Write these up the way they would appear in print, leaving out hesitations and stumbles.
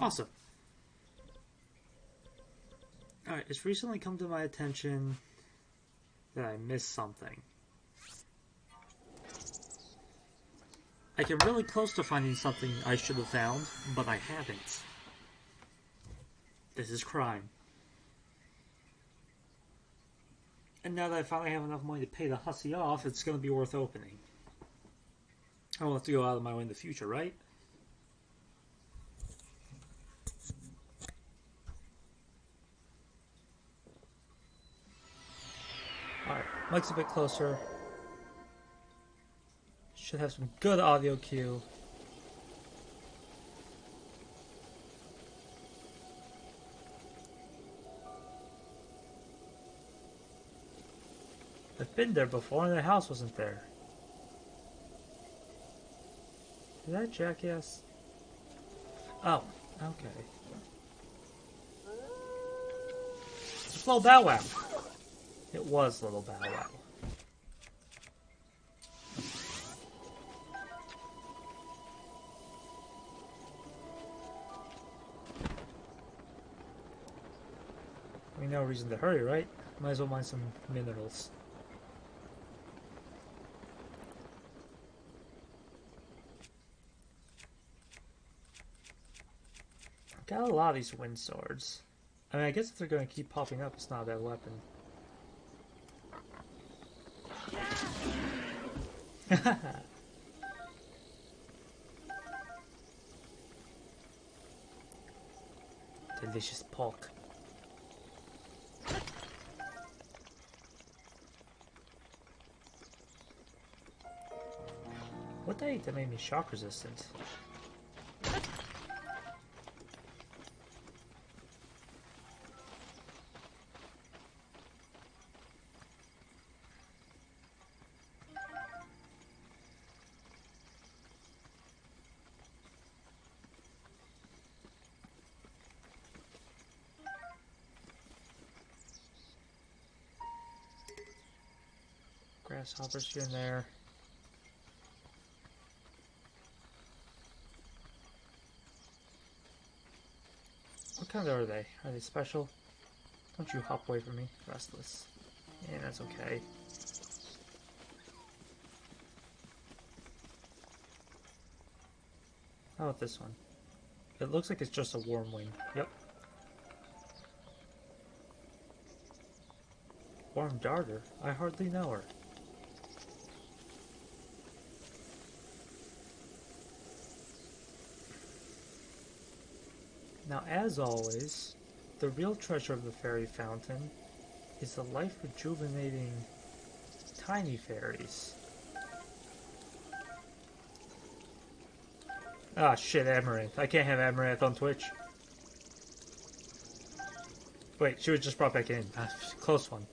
Awesome. Alright, it's recently come to my attention that I missed something. I came really close to finding something I should have found, but I haven't. This is crime. And now that I finally have enough money to pay the hussy off, it's going to be worth opening. I don't have to go out of my way in the future, right? Alright, mic's a bit closer. Should have some good audio cue. I've been there before and the house wasn't there. Is that jackass? Oh, okay. It's Little Bow Wow. It was Little Bow Wow. I mean, no reason to hurry, right? Might as well mine some minerals. Got a lot of these wind swords. I mean, I guess if they're going to keep popping up, it's not a bad weapon. Delicious pork. What did I eat that made me shock resistant? Grasshoppers here and there. What kind are they? Are they special? Don't you hop away from me, restless. Yeah, that's okay. How about this one? It looks like it's just a worm wing. Yep. Worm darter? I hardly know her. Now, as always, the real treasure of the fairy fountain is the life-rejuvenating tiny fairies. Ah, shit, Amaranth. I can't have Amaranth on Twitch. Wait, she was just brought back in. Ah, close one.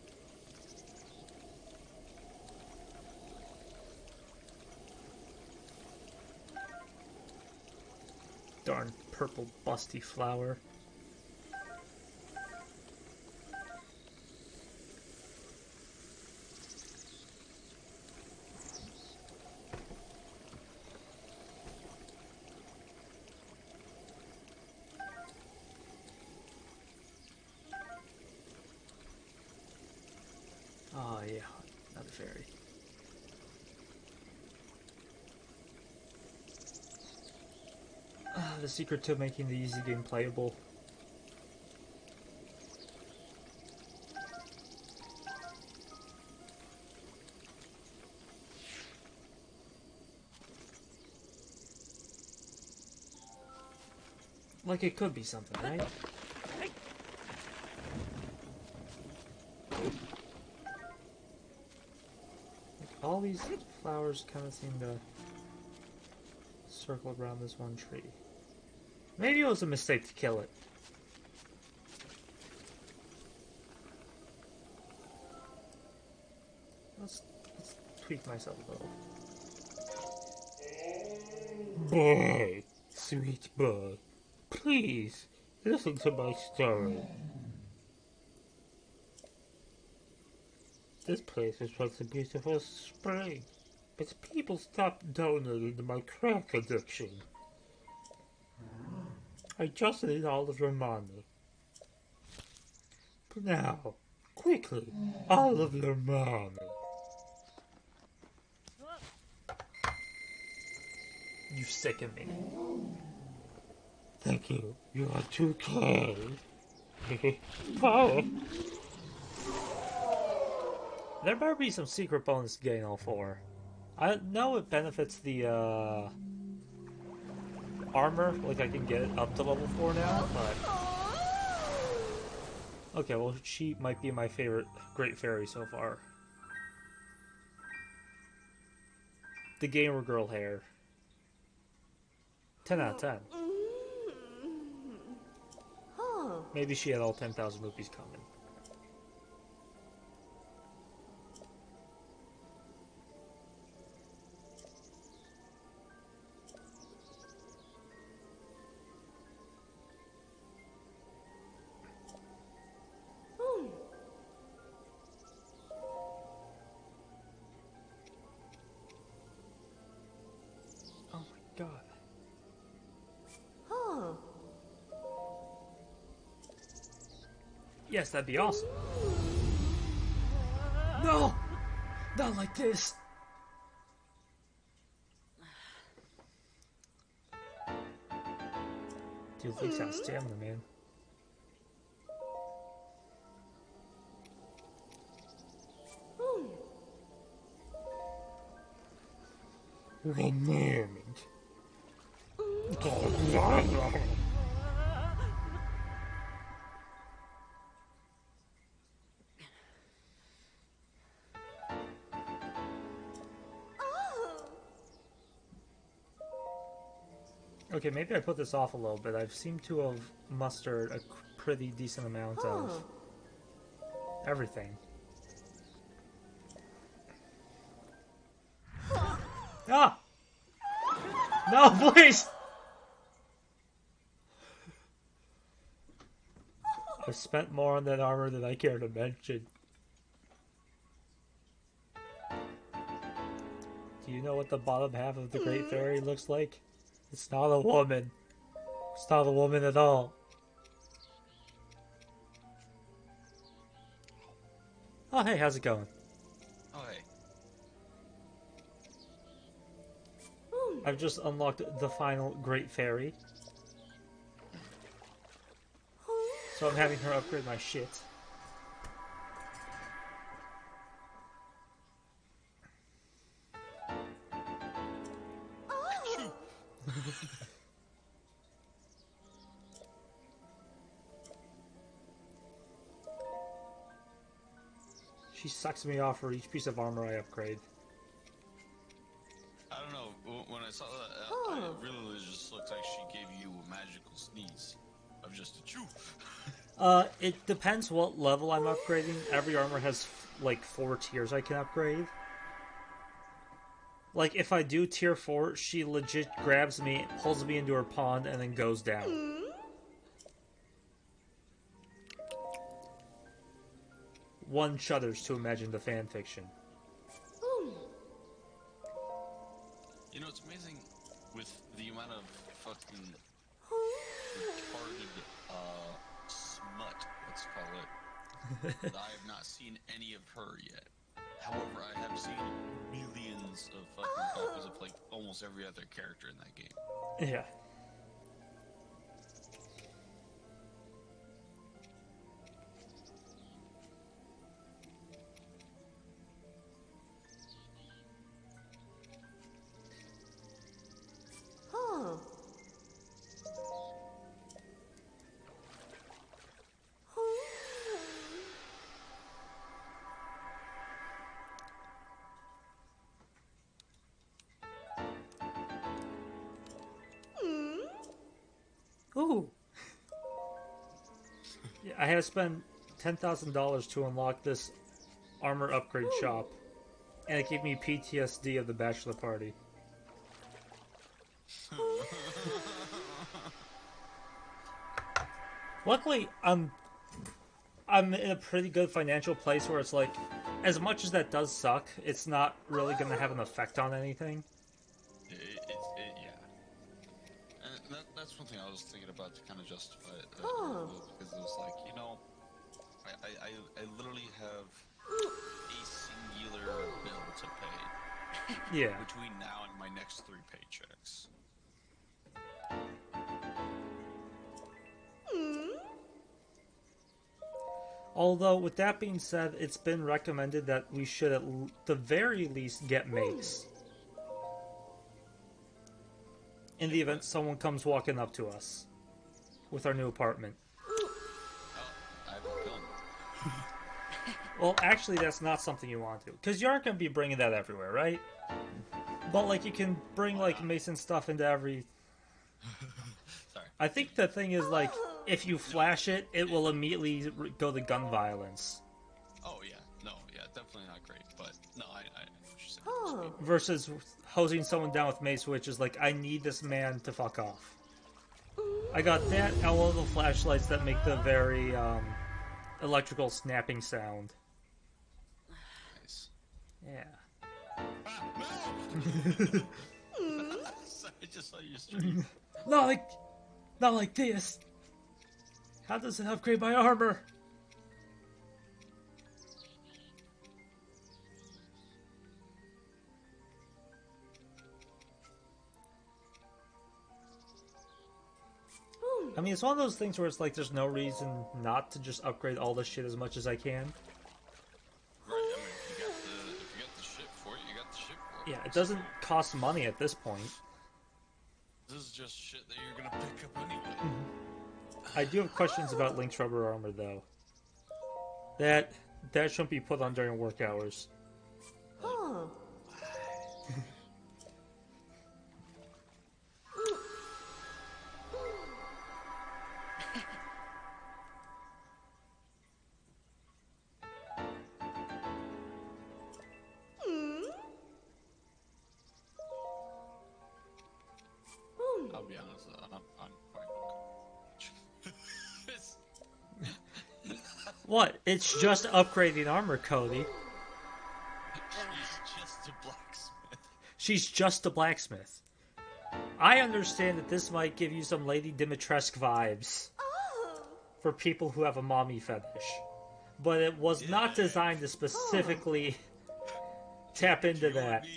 Darn purple busty flower. Oh yeah, another fairy. The secret to making the easy game playable. Like it could be something, right? Like all these flowers kind of seem to circle around this one tree. Maybe it was a mistake to kill it. Let's tweak myself a little. Boy, sweet boy, please listen to my story. This place was once a beautiful spring, but people stopped donating to my crack addiction. I just need all of your money. Now, quickly, all of your money. You sicken me. Thank you. You are 2K. Oh. There better be some secret bonus to getting all 4. I know it benefits the armor, like I can get it up to level 4 now, but... Okay, well she might be my favorite Great Fairy so far. The gamer girl hair. 10 out of 10. Maybe she had all 10,000 rupees coming. Oh my god. Yes, that'd be awesome. No! Not like this! Dude, Luke's out of stamina, man. One moment. Okay, maybe I put this off a little bit. I've seemed to have mustered a pretty decent amount of everything. Ah! No, please! I've spent more on that armor than I care to mention. Do you know what the bottom half of the Great Fairy looks like? It's not a woman. It's not a woman at all. Oh, hey, how's it going? Oh, hey. I've just unlocked the final Great Fairy. So I'm having her upgrade my shit. She sucks me off for each piece of armor I upgrade. I don't know. When I saw that, it really just looks like she gave you a magical sneeze of just a chew. It depends what level I'm upgrading. Every armor has, like, 4 tiers I can upgrade. Like, if I do tier 4, she legit grabs me, pulls me into her pond, and then goes down. One shudders to imagine the fanfiction. You know, it's amazing with the amount of fucking retarded smut, let's call it, that I have not seen any of her yet. However, I have seen millions of fucking copies of like almost every other character in that game. Yeah. Ooh. Yeah, I had to spend $10,000 to unlock this armor upgrade shop, and it gave me PTSD of the bachelor party. Luckily, I'm in a pretty good financial place where it's like, as much as that does suck, it's not really going to have an effect on anything. Yeah. And that's that's one thing I was thinking about to kind of justify it, because it was like, you know, I literally have a singular bill to pay Yeah. between now and my next 3 paychecks. Although, with that being said, it's been recommended that we should at the very least get mace. In the event someone comes walking up to us with our new apartment. Oh, I have a gun. Well, actually, that's not something you want to. Because you aren't going to be bringing that everywhere, right? But, like, you can bring, like, mace and stuff into every... Sorry. I think the thing is, like, if you flash it, it will immediately go to gun violence. Oh, yeah. No, yeah, definitely not great. But, no, I know what you're saying. Versus hosing someone down with mace, which is like, I need this man to fuck off. I got that and one of the flashlights that make the very electrical snapping sound. Nice. Yeah. No! Sorry, I just saw your stream. Not like this. How does it upgrade my armor? I mean, it's one of those things where it's like there's no reason not to just upgrade all this shit as much as I can. Right, I mean, if you got the shit for it, you got the shit for it. Yeah, it doesn't cost money at this point. This is just shit that you're gonna pick up anyway. I do have questions about Link's rubber armor, though. That shouldn't be put on during work hours. I'll be honest, I'm quite What? It's just upgrading armor, Cody. She's just a blacksmith. She's just a blacksmith. I understand that this might give you some Lady Dimitrescu vibes for people who have a mommy fetish, but it was not designed to specifically tap into that.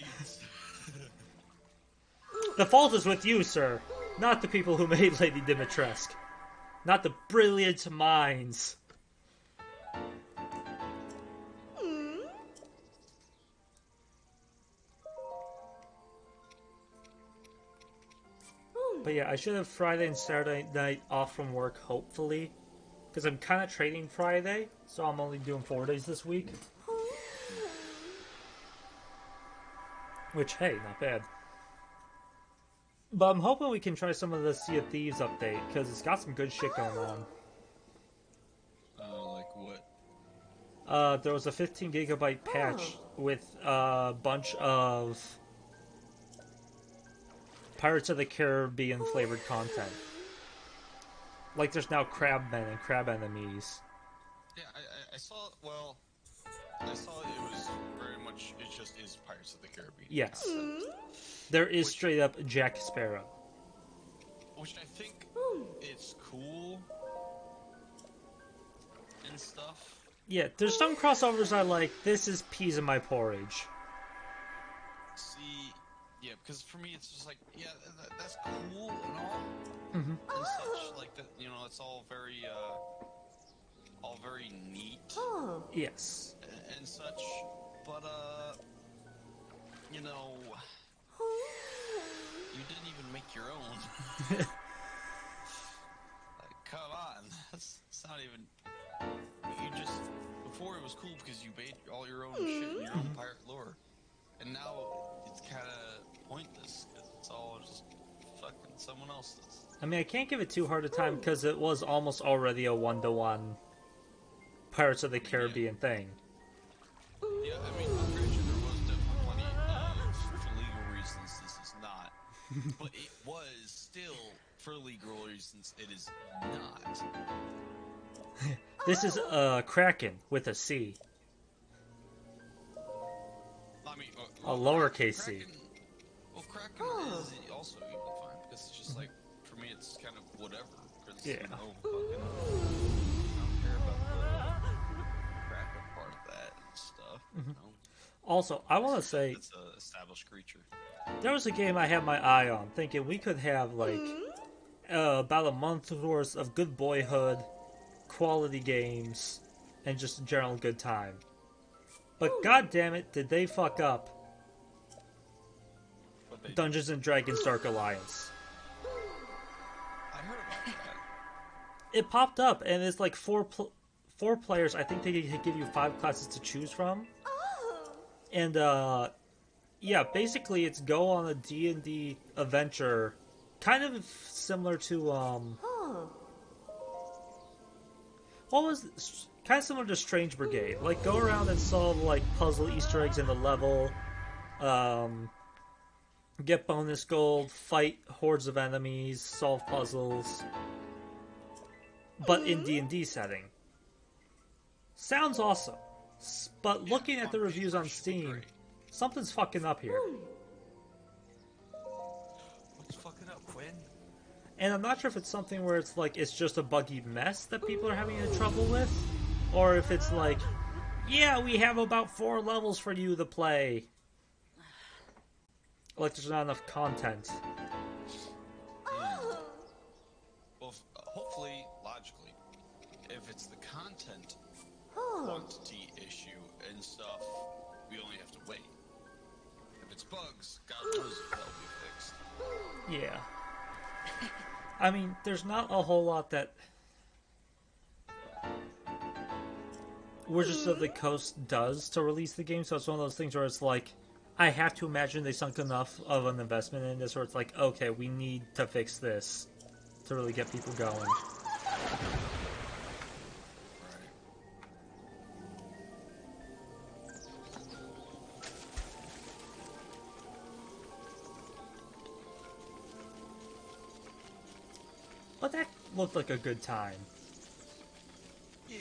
The fault is with you, sir, not the people who made Lady Dimitrescu. Not the brilliant minds. But yeah, I should have Friday and Saturday night off from work, hopefully. Because I'm kind of trading Friday, so I'm only doing 4 days this week. Which, hey, not bad. But I'm hoping we can try some of the Sea of Thieves update, because it's got some good shit going on. Like what? There was a 15 gigabyte patch with a bunch of Pirates of the Caribbean flavored content. Like there's now crabmen and crab enemies. Yeah, I saw. Well, I saw it was very much. It just is Pirates of the Caribbean. Yes, there is straight up Jack Sparrow. Which I think it's cool and stuff. Yeah, there's some crossovers I like. This is peas in my porridge. See, yeah, because for me it's just like, yeah, that's cool and all, Mm-hmm. and such. Like that, you know, it's all very neat Yes. and such. But you know, you didn't even make your own. Like, come on, that's not even. You just before it was cool because you made all your own shit and your own pirate lore, and now it's kind of pointless because it's all just fucking someone else's. I mean, I can't give it too hard a time because it was almost already a 1-to-1 Pirates of the Caribbean thing. Yeah, I mean, I'm pretty sure there was definitely plenty of, for legal reasons, this is not. But it was still, for legal reasons, it is not. This is Kraken with a C. I mean, A lowercase c. Kraken, well, Kraken is also even fine, because it's just like, for me, it's kind of whatever. Because, Yeah. you know, fucking, I don't care about the cracker part of that and stuff. You know? Also, I want to say It's an established creature. there was a game I had my eye on, thinking we could have like about a month's worth of good boyhood, quality games, and just a general good time. But god damn it, did they fuck up But they Dungeons and Dragons Dark Alliance. I heard about that. It popped up, and it's like four players. I think they give you 5 classes to choose from. And yeah, basically it's go on a D&D adventure, kind of similar to what was this? Kind of similar to Strange Brigade. Like go around and solve like puzzle Easter eggs in the level, get bonus gold, fight hordes of enemies, solve puzzles, but in D&D setting. Sounds awesome, but looking at the reviews on Steam, something's fucking up here. What's fucking up, Quinn? And I'm not sure if it's something where it's like it's just a buggy mess that people are having trouble with, or if it's like, yeah, we have about 4 levels for you to play. Like there's not enough content. Well, hopefully, logically, if it's the content quantity issue and stuff, we only have to wait. If it's bugs, God knows if that'll be fixed. Yeah. I mean, there's not a whole lot that Wizards of the Coast does to release the game, so it's one of those things where it's like, I have to imagine they sunk enough of an investment in this where it's like, okay, we need to fix this to really get people going. But that looked like a good time. Yeah.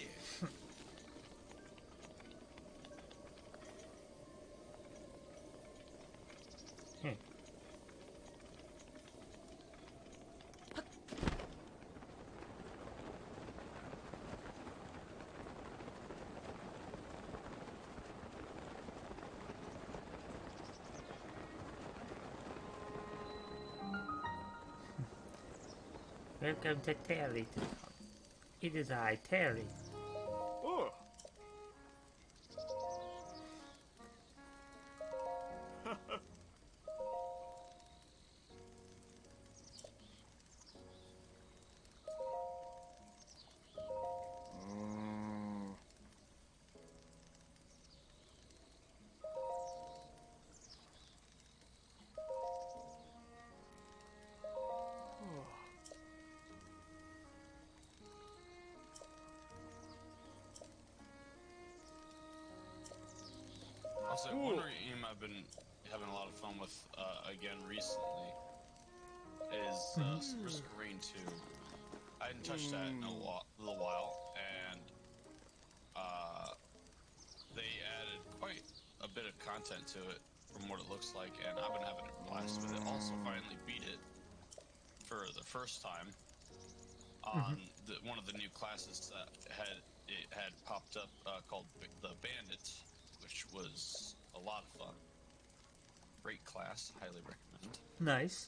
Welcome to Terry. It is I, Terry. Oh. Also, one game I've been having a lot of fun with again recently is Risk of Rain 2. I hadn't touched that in a little while, and they added quite a bit of content to it from what it looks like, and I've been having a blast with it. Also, finally beat it for the first time on one of the new classes that had popped up called the Bandits, which was a lot of fun. Great class, highly recommend. Nice.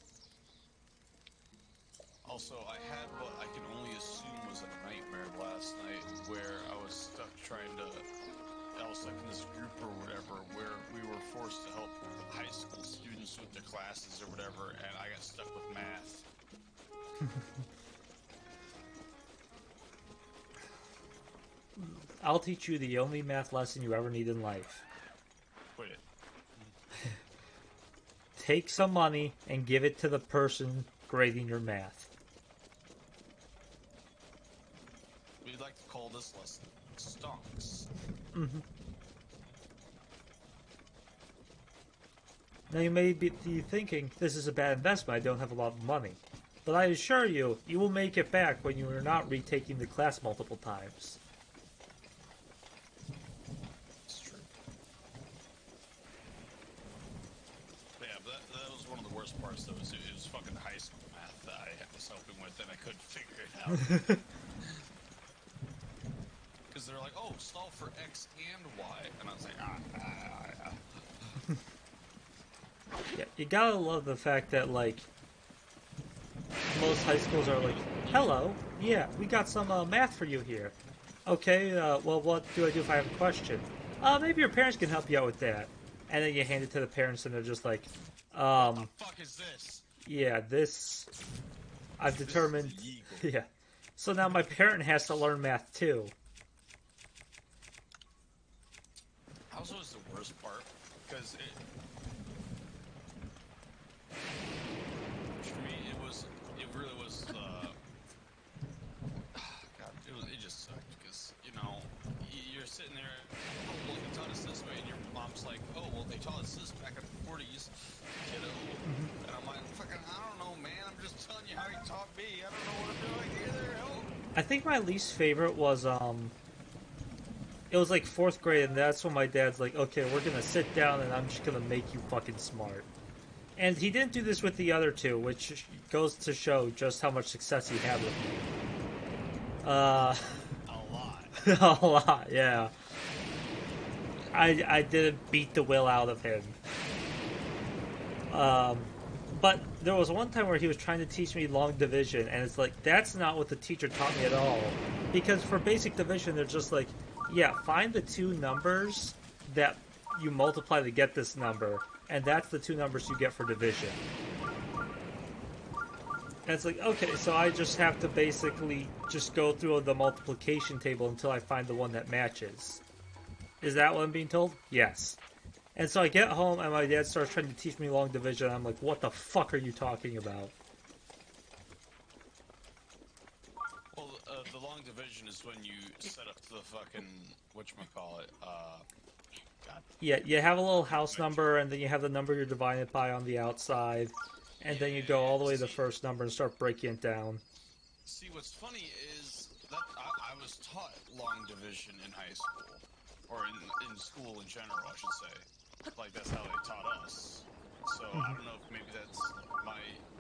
Also, I had what I can only assume was a nightmare last night, where I was stuck I was stuck in this group or whatever, where we were forced to help high school students with their classes or whatever, and I got stuck with math. I'll teach you the only math lesson you ever need in life. Quit it. Take some money and give it to the person grading your math. We'd like to call this lesson stonks. Now you may be thinking, this is a bad investment, I don't have a lot of money. But I assure you, you will make it back when you are not retaking the class multiple times. It's true. But yeah, but that was one of the worst parts, though. It was fucking high school math that I was helping with. but then I couldn't figure it out. Because they're like, oh, solve for X and Y. And I was like, Yeah, you gotta love the fact that, like, most high schools are like, hello, yeah, we got some math for you here. Okay, well, what do I do if I have a question? Maybe your parents can help you out with that. And then you hand it to the parents and they're just like, what the fuck is this? yeah, this, I've determined, This is yeah. So now my parent has to learn math too. Also, is the worst part, because for me, it really was, God, it just sucked, because, you know, you're sitting there, oh, well, he taught us this way, and your mom's like, oh, well, they taught us this back in the 40s, kiddo, and I'm like, fucking, I don't know, man, I'm just telling you how he taught me, I don't know what I'm doing either, help. I think my least favorite was, it was like 4th grade, and that's when my dad's like, okay, we're gonna sit down and I'm just gonna make you fucking smart. And he didn't do this with the other two, which goes to show just how much success he had with me. A lot. A lot, yeah. I didn't beat the will out of him. But there was one time where he was trying to teach me long division, and it's like, that's not what the teacher taught me at all. Because for basic division, they're just like, yeah, find the two numbers that you multiply to get this number, and that's the two numbers you get for division. And it's like, okay, so I just have to basically just go through the multiplication table until I find the one that matches. Is that what I'm being told? Yes. And so I get home and my dad starts trying to teach me long division. And I'm like, what the fuck are you talking about? Well, the long division is when you set up the fucking, whatchamacallit, God. Yeah, you have a little house number, and then you have the number you're dividing it by on the outside. And then you go all the way to the first number and start breaking it down. See, what's funny is that I was taught long division in high school. Or in school in general, I should say. Like, that's how they taught us. So, I don't know if maybe that's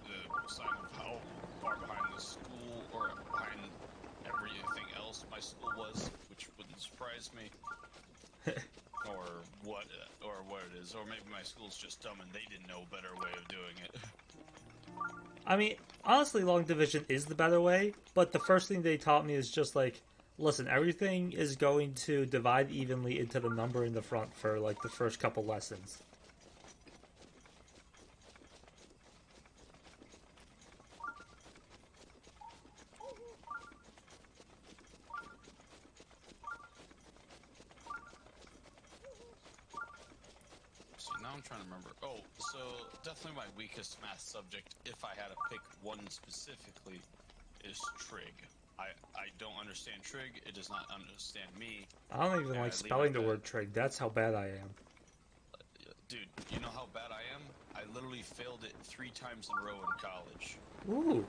the sign of how far behind the school or behind everything else my school was, which wouldn't surprise me. or what it is. Or maybe my school's just dumb and they didn't know a better way of doing it. I mean, honestly, long division is the better way, but the first thing they taught me is just like, listen, everything is going to divide evenly into the number in the front for, like, the first couple lessons. See, now I'm trying to remember. Oh, so definitely my weakest math subject, if I had to pick one specifically, is trig. I don't understand trig. It does not understand me. I don't even like spelling the word trig. That's how bad I am. Dude, you know how bad I am? I literally failed it 3 times in a row in college. Ooh.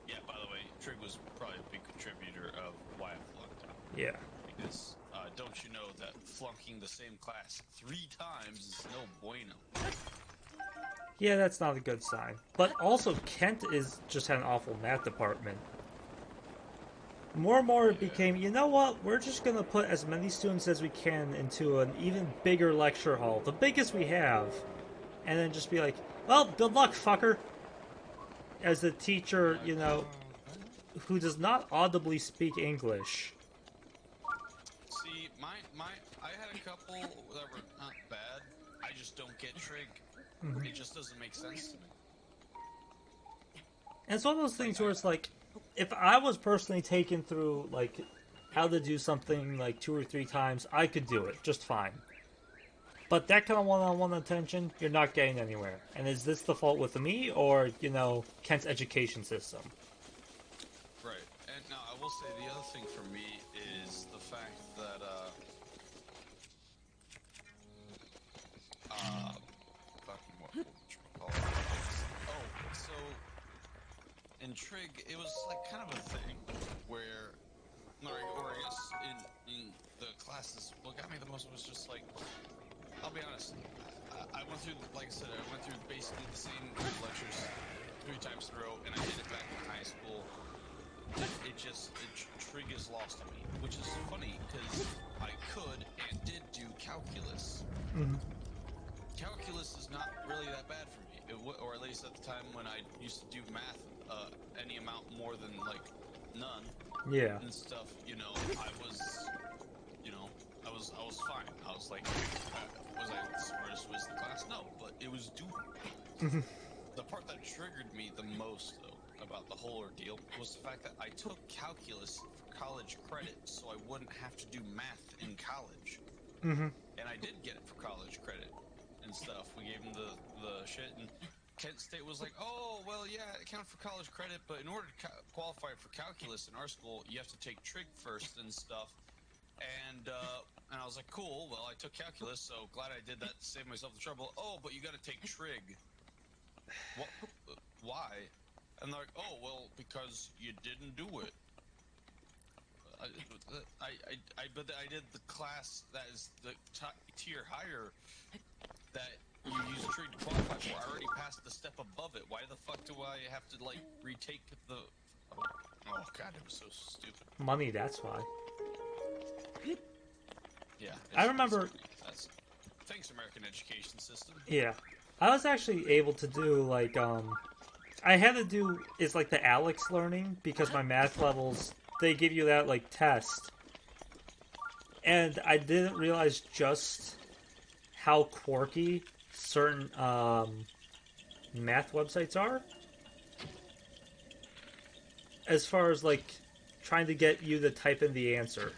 Yeah, by the way, trig was probably a big contributor of why I flunked out. Yeah. Because, don't you know that flunking the same class 3 times is no bueno. Yeah, that's not a good sign. But also, Kent just had an awful math department. More and more it became, you know what, we're just going to put as many students as we can into an even bigger lecture hall, the biggest we have, and then just be like, well, good luck, fucker. As a teacher, you know, who does not audibly speak English. See, I had a couple that were not bad. I just don't get trig. It just doesn't make sense to me. And it's one of those things where it's like, if I was personally taken through, like, how to do something, like, 2 or 3 times, I could do it just fine. But that kind of one-on-one attention, you're not getting anywhere. And is this the fault with me, or, you know, Kent's education system? Right. And now, I will say the other thing for me is the fact that, so in trig, it was like kind of a thing where, or I guess in the classes, what got me the most was just like, I'll be honest, I went through, like I said, I went through basically the same lectures 3 times in a row, and I did it back in high school. Trig is lost on me, which is funny because I could and did do calculus. Mm-hmm. Calculus is not really that bad for me, or at least at the time when I used to do math, any amount more than like none. Yeah. And stuff, I was fine. I was like, was I the smartest was the class? No, but it was doable. The part that triggered me the most, though, about the whole ordeal was the fact that I took calculus for college credit, so I wouldn't have to do math in college. Mm-hmm. And I did get it for college credit and stuff. We gave them the shit, and Kent State was like, oh, well, yeah, it counts for college credit, but in order to qualify for calculus in our school, you have to take trig first and stuff. And I was like, cool, well, I took calculus, so glad I did that to save myself the trouble. Oh, but you got to take trig. What? Why? And they're like, oh, well, because you didn't do it. But I did the class that is the tier higher that you use trig to qualify for. I already passed the step above it. Why the fuck do I have to, like, retake the... Oh, God, it was so stupid. Money, that's why. Yeah. I remember... Thanks, American education system. Yeah. I was actually able to do, like, I had to do, is like the Alex learning, because my math levels, they give you that, like, test. And I didn't realize just how quirky certain, math websites are. As far as, like, trying to get you to type in the answer.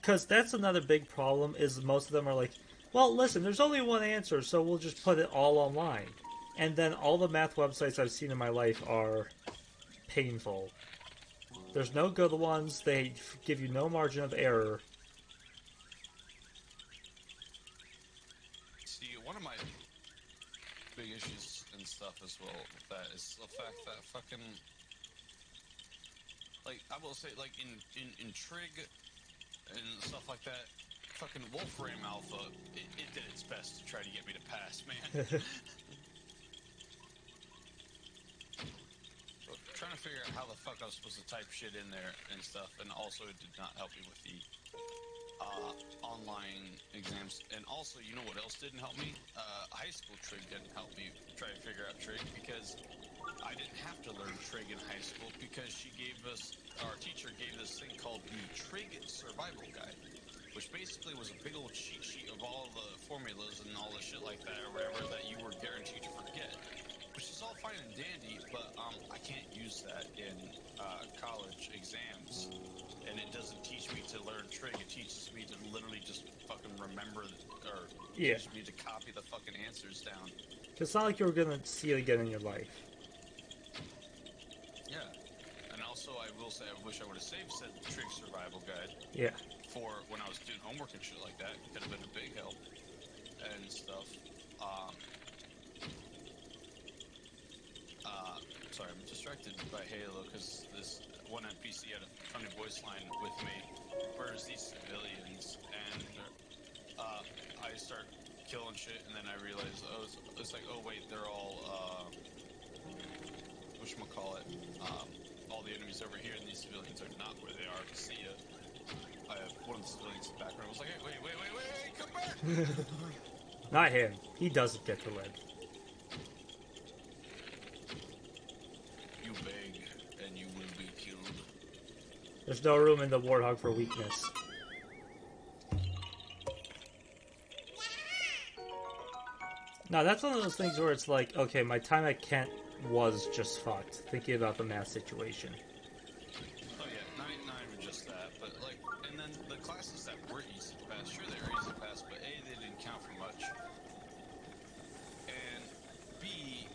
Because that's another big problem, is most of them are like, well, listen, there's only one answer, so we'll just put it all online. And then all the math websites I've seen in my life are painful. There's no good ones, they give you no margin of error. See, one of my big issues and stuff as well with that is the fact that fucking... Like, I will say, like, in trig... and stuff like that, fucking Wolfram Alpha, it did its best to try to get me to pass, man. Trying to figure out how the fuck I was supposed to type shit in there and stuff, and also it did not help me with the online exams. And also, you know what else didn't help me? High school trig didn't help me try to figure out trig, because I didn't have to learn trig in high school, because our teacher gave this thing called the Trig Survival Guide, which basically was a big old cheat sheet of all the formulas and all the shit like that, or whatever, that you were guaranteed to forget. Which is all fine and dandy, but I can't use that in college exams, and it doesn't teach me to learn trig. It teaches me to literally just fucking remember, or teaches me to copy the fucking answers down. Cause it's not like you were gonna see it again in your life. Yeah, and also I will say I wish I would have saved said Trig Survival Guide. Yeah. For when I was doing homework and shit like that, it could have been a big help and stuff. Sorry, I'm distracted by Halo because this one NPC had a funny voice line with me. Where's these civilians? And I start killing shit, and then I realize, oh, it's like, oh wait, they're all whatchamacallit, all the enemies over here, and these civilians are not where they are. See ya. I have one of the civilians in the background was like, hey, wait, come back! Not him. He doesn't get to live. You beg, and you will be killed. There's no room in the Warthog for weakness. Now, that's one of those things where it's like, okay, my time at Kent was just fucked, thinking about the math situation. Oh yeah, not even just that, but like, and then the classes that were easy to pass, sure they were easy to pass, but A, they didn't count for much, and B,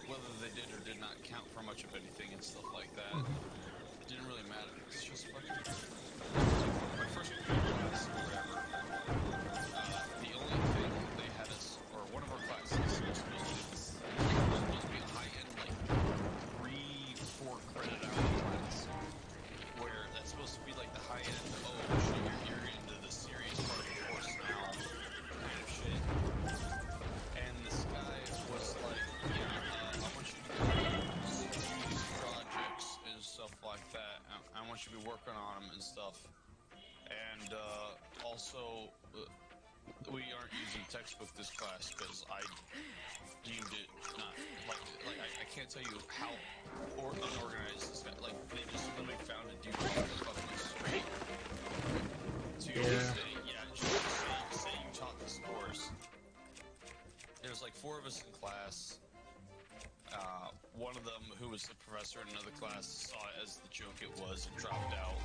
whether they did or did not count for much of anything and stuff like that, didn't really matter. It's just fucking... My first class, or whatever, the only thing they had us, or one of our classes, was supposed to be a high-end, like, 3-4 credit hour class, where that's supposed to be like the high-end, oh shit, you're into the serious part of the course now, kind of shit. And this guy want you to be working on them and stuff. And also, we aren't using textbook this class because I deemed it not like I can't tell you how unorganized this guy. Like they just literally found a dude fucking straight. So just say you taught this course. There's like 4 of us in class. One of them, who was the professor in another class, saw it as the joke it was and dropped out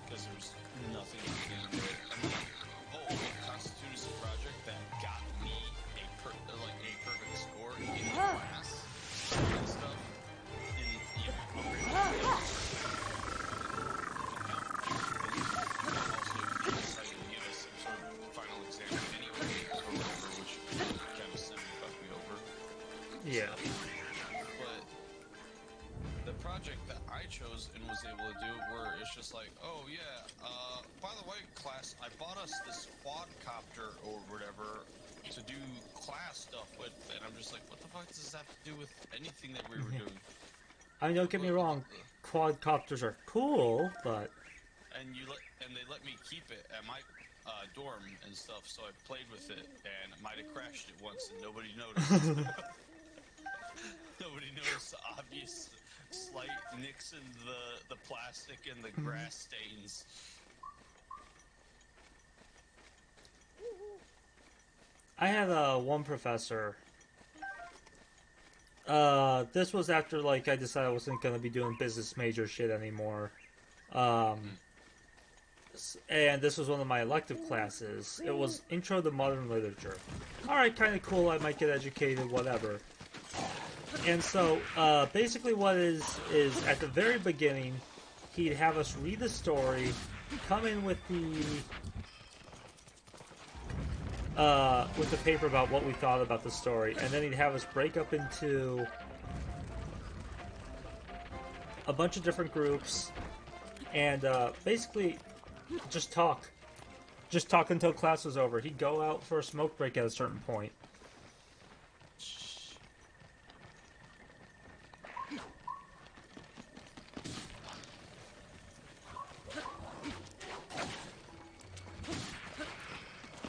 because there was nothing to do with it. And then, constituted a project that got me a perfect score in class and stuff. Also, decided to give us some sort of final exam anyway, or whatever, which kind of semi-fucked me over. Yeah. But the project that I chose and was able to do, where it's just like, oh yeah, by the way, class, I bought us this quadcopter or whatever to do class stuff with, and I'm just like, what the fuck does this have to do with anything that we were doing? I mean, don't get me wrong, quadcopters are cool, but... And they let me keep it at my dorm and stuff, so I played with it, and I might have crashed it once and nobody noticed. Nobody noticed the obvious slight nicks in the plastic and the grass stains. I had one professor. This was after like I decided I wasn't gonna be doing business major shit anymore. And this was one of my elective classes. It was Intro to Modern Literature. Alright, kind of cool, I might get educated, whatever. And so, basically what is at the very beginning, he'd have us read the story, come in with the paper about what we thought about the story, and then he'd have us break up into a bunch of different groups, and basically just talk. Just talk until class was over. He'd go out for a smoke break at a certain point.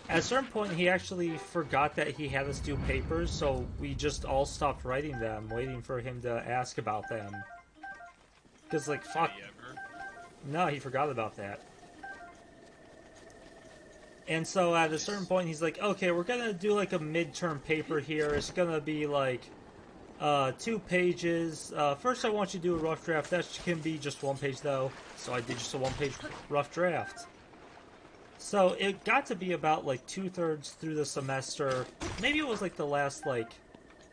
At a certain point, he actually forgot that he had us do papers, so we just all stopped writing them, waiting for him to ask about them. Because, like, fuck. No, he forgot about that. And so at a certain point, he's like, okay, we're gonna do, like, a midterm paper here. It's gonna be, like, 2 pages. First, I want you to do a rough draft. That can be just 1 page, though. So I did just a 1-page rough draft. So it got to be about like 2/3 through the semester. Maybe it was like the last like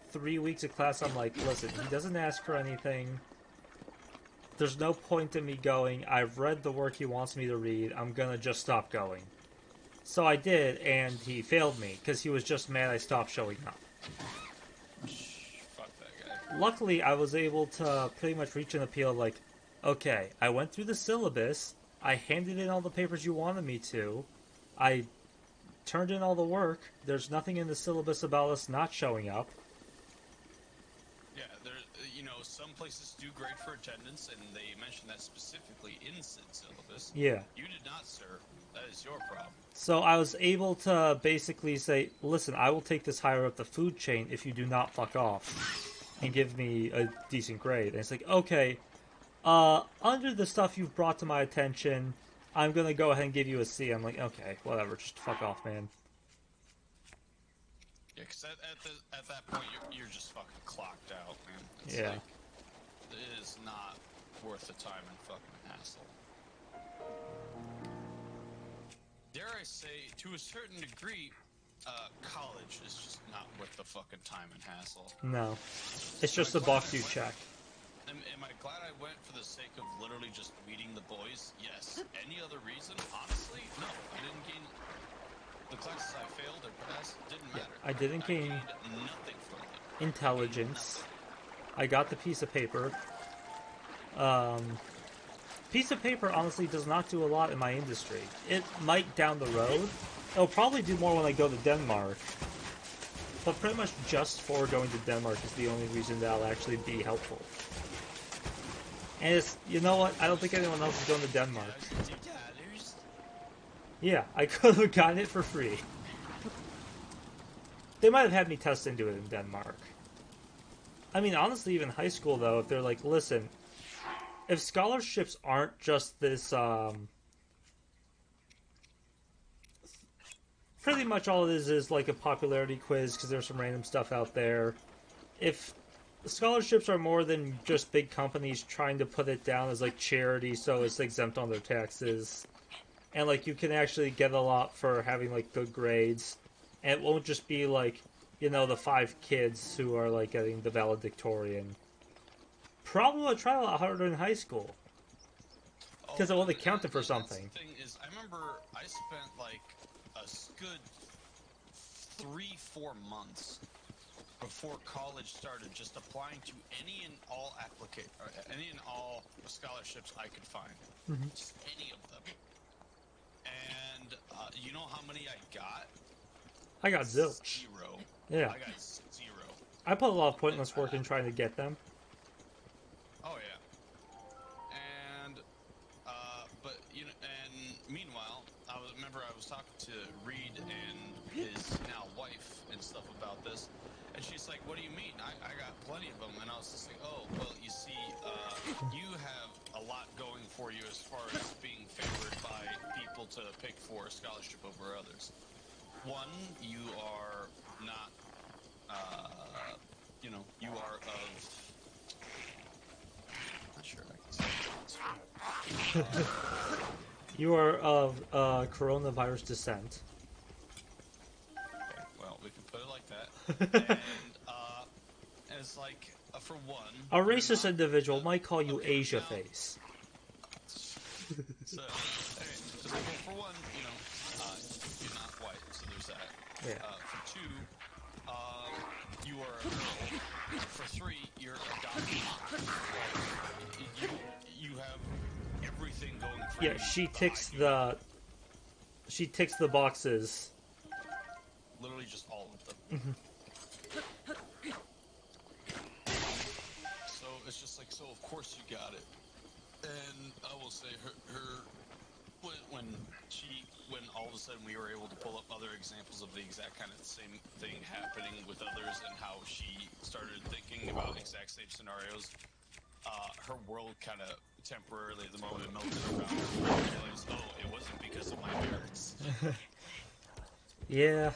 3 weeks of class. I'm like, listen, he doesn't ask for anything. There's no point in me going. I've read the work he wants me to read. I'm gonna just stop going. So I did, and he failed me because he was just mad I stopped showing up. Fuck that guy. Luckily, I was able to pretty much reach an appeal like, okay, I went through the syllabus. I handed in all the papers you wanted me to. I turned in all the work. There's nothing in the syllabus about us not showing up. Yeah, some places do grade for attendance, and they mention that specifically in said syllabus. Yeah. You did not, sir. That is your problem. So I was able to basically say, listen, I will take this higher up the food chain if you do not fuck off and give me a decent grade. And it's like, okay, under the stuff you've brought to my attention, I'm gonna go ahead and give you a C. I'm like, okay, whatever, just fuck off, man. Yeah, because at that point, you're just fucking clocked out, man. It's yeah. Like, it is not worth the time and fucking hassle. Dare I say, to a certain degree, college is just not worth the fucking time and hassle. No. It's just a box you check. Am I glad I went for the sake of literally just meeting the boys? Yes. Any other reason? Honestly, no. I didn't gain... The classes I failed or passed didn't matter. I didn't gain nothing from it. intelligence. I got the piece of paper. Piece of paper honestly does not do a lot in my industry. It might down the road. It'll probably do more when I go to Denmark. But pretty much just for going to Denmark is the only reason that'll actually be helpful. And it's, you know what? I don't think anyone else is going to Denmark. Yeah, I could have gotten it for free. They might have had me test into it in Denmark. I mean, honestly, even high school, though, if they're like, listen, if scholarships aren't just this, pretty much all it is like a popularity quiz, because there's some random stuff out there. If scholarships are more than just big companies trying to put it down as, like, charity, so it's exempt on their taxes, and, like, you can actually get a lot for having, like, good grades, and it won't just be, like, you know, the 5 kids who are, like, getting the valedictorian. Probably would try a lot harder in high school. Because it only counted for something. The thing is, I remember I spent, like, a good 3-4 months before college started just applying to any and all scholarships I could find. Just any of them. And you know how many I got? I got zilch. 0. Yeah. I got 0. I put a lot of pointless work in trying to get them. Oh yeah. And but you know, and meanwhile, I was talking to Reed and his now wife and stuff about this, and she's like, "What do you mean? I got plenty of them." And I was just like, "Oh, well, you see, you have a lot going for you as far as being favored by people to pick for a scholarship over others. One, you are not, you know, you are of." Not sure I can say. You are of coronavirus descent. Okay, well, we can put it like that. And as like, for one, A racist individual might call you Asia face. So, well, for one, you know, you're not white, so there's that. Yeah. For two, you are a girl. For three, you're adopted. You have everything going for you. Yeah, she ticks the boxes. Literally just all of them. So it's just like, so of course you got it. And I will say when all of a sudden we were able to pull up other examples of the exact kind of same thing happening with others, and how she started thinking about exact same scenarios, her world kind of temporarily at the moment melted around her, and realized, oh, it wasn't because of my parents. Yeah.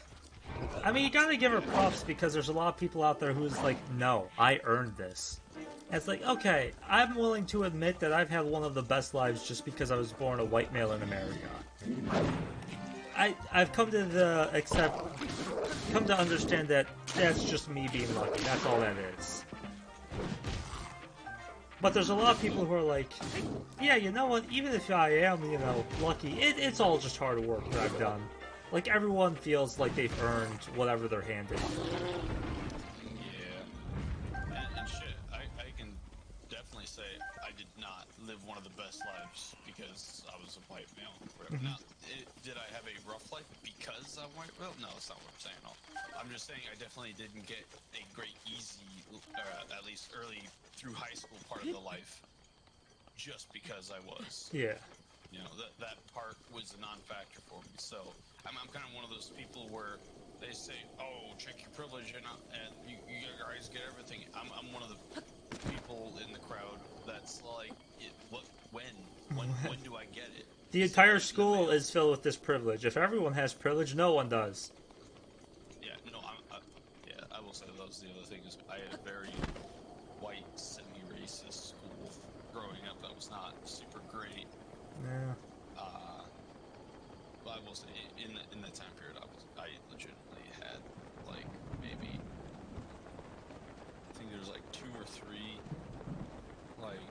I mean, you gotta give her props, because there's a lot of people out there who's like, no, I earned this. And it's like, okay, I'm willing to admit that I've had one of the best lives just because I was born a white male in America. I've come to understand that that's just me being lucky. That's all that is. But there's a lot of people who are like, yeah, you know what, even if I am, you know, lucky, it's all just hard work that I've done. Like, everyone feels like they've earned whatever they're handed. Yeah. And shit, I can definitely say I did not live one of the best lives because I was a white male. Now, did I have a rough life because I'm white? Well, no, that's not what I'm saying at all. I'm just saying I definitely didn't get a great, easy, at least early through high school part of the life just because I was. Yeah. You know, that part was a non-factor for me. So I'm kind of one of those people where they say, "Oh, check your privilege," and you guys get everything. I'm one of the people in the crowd that's like, when do I get it? The entire school is filled with this privilege. If everyone has privilege, no one does. Yeah, no, I will say that was the other thing, is I had a very white, semi-racist school growing up that was not super great. Yeah. But I will say, in that time period, I legitimately had, like, maybe, I think there was like 2 or 3, like,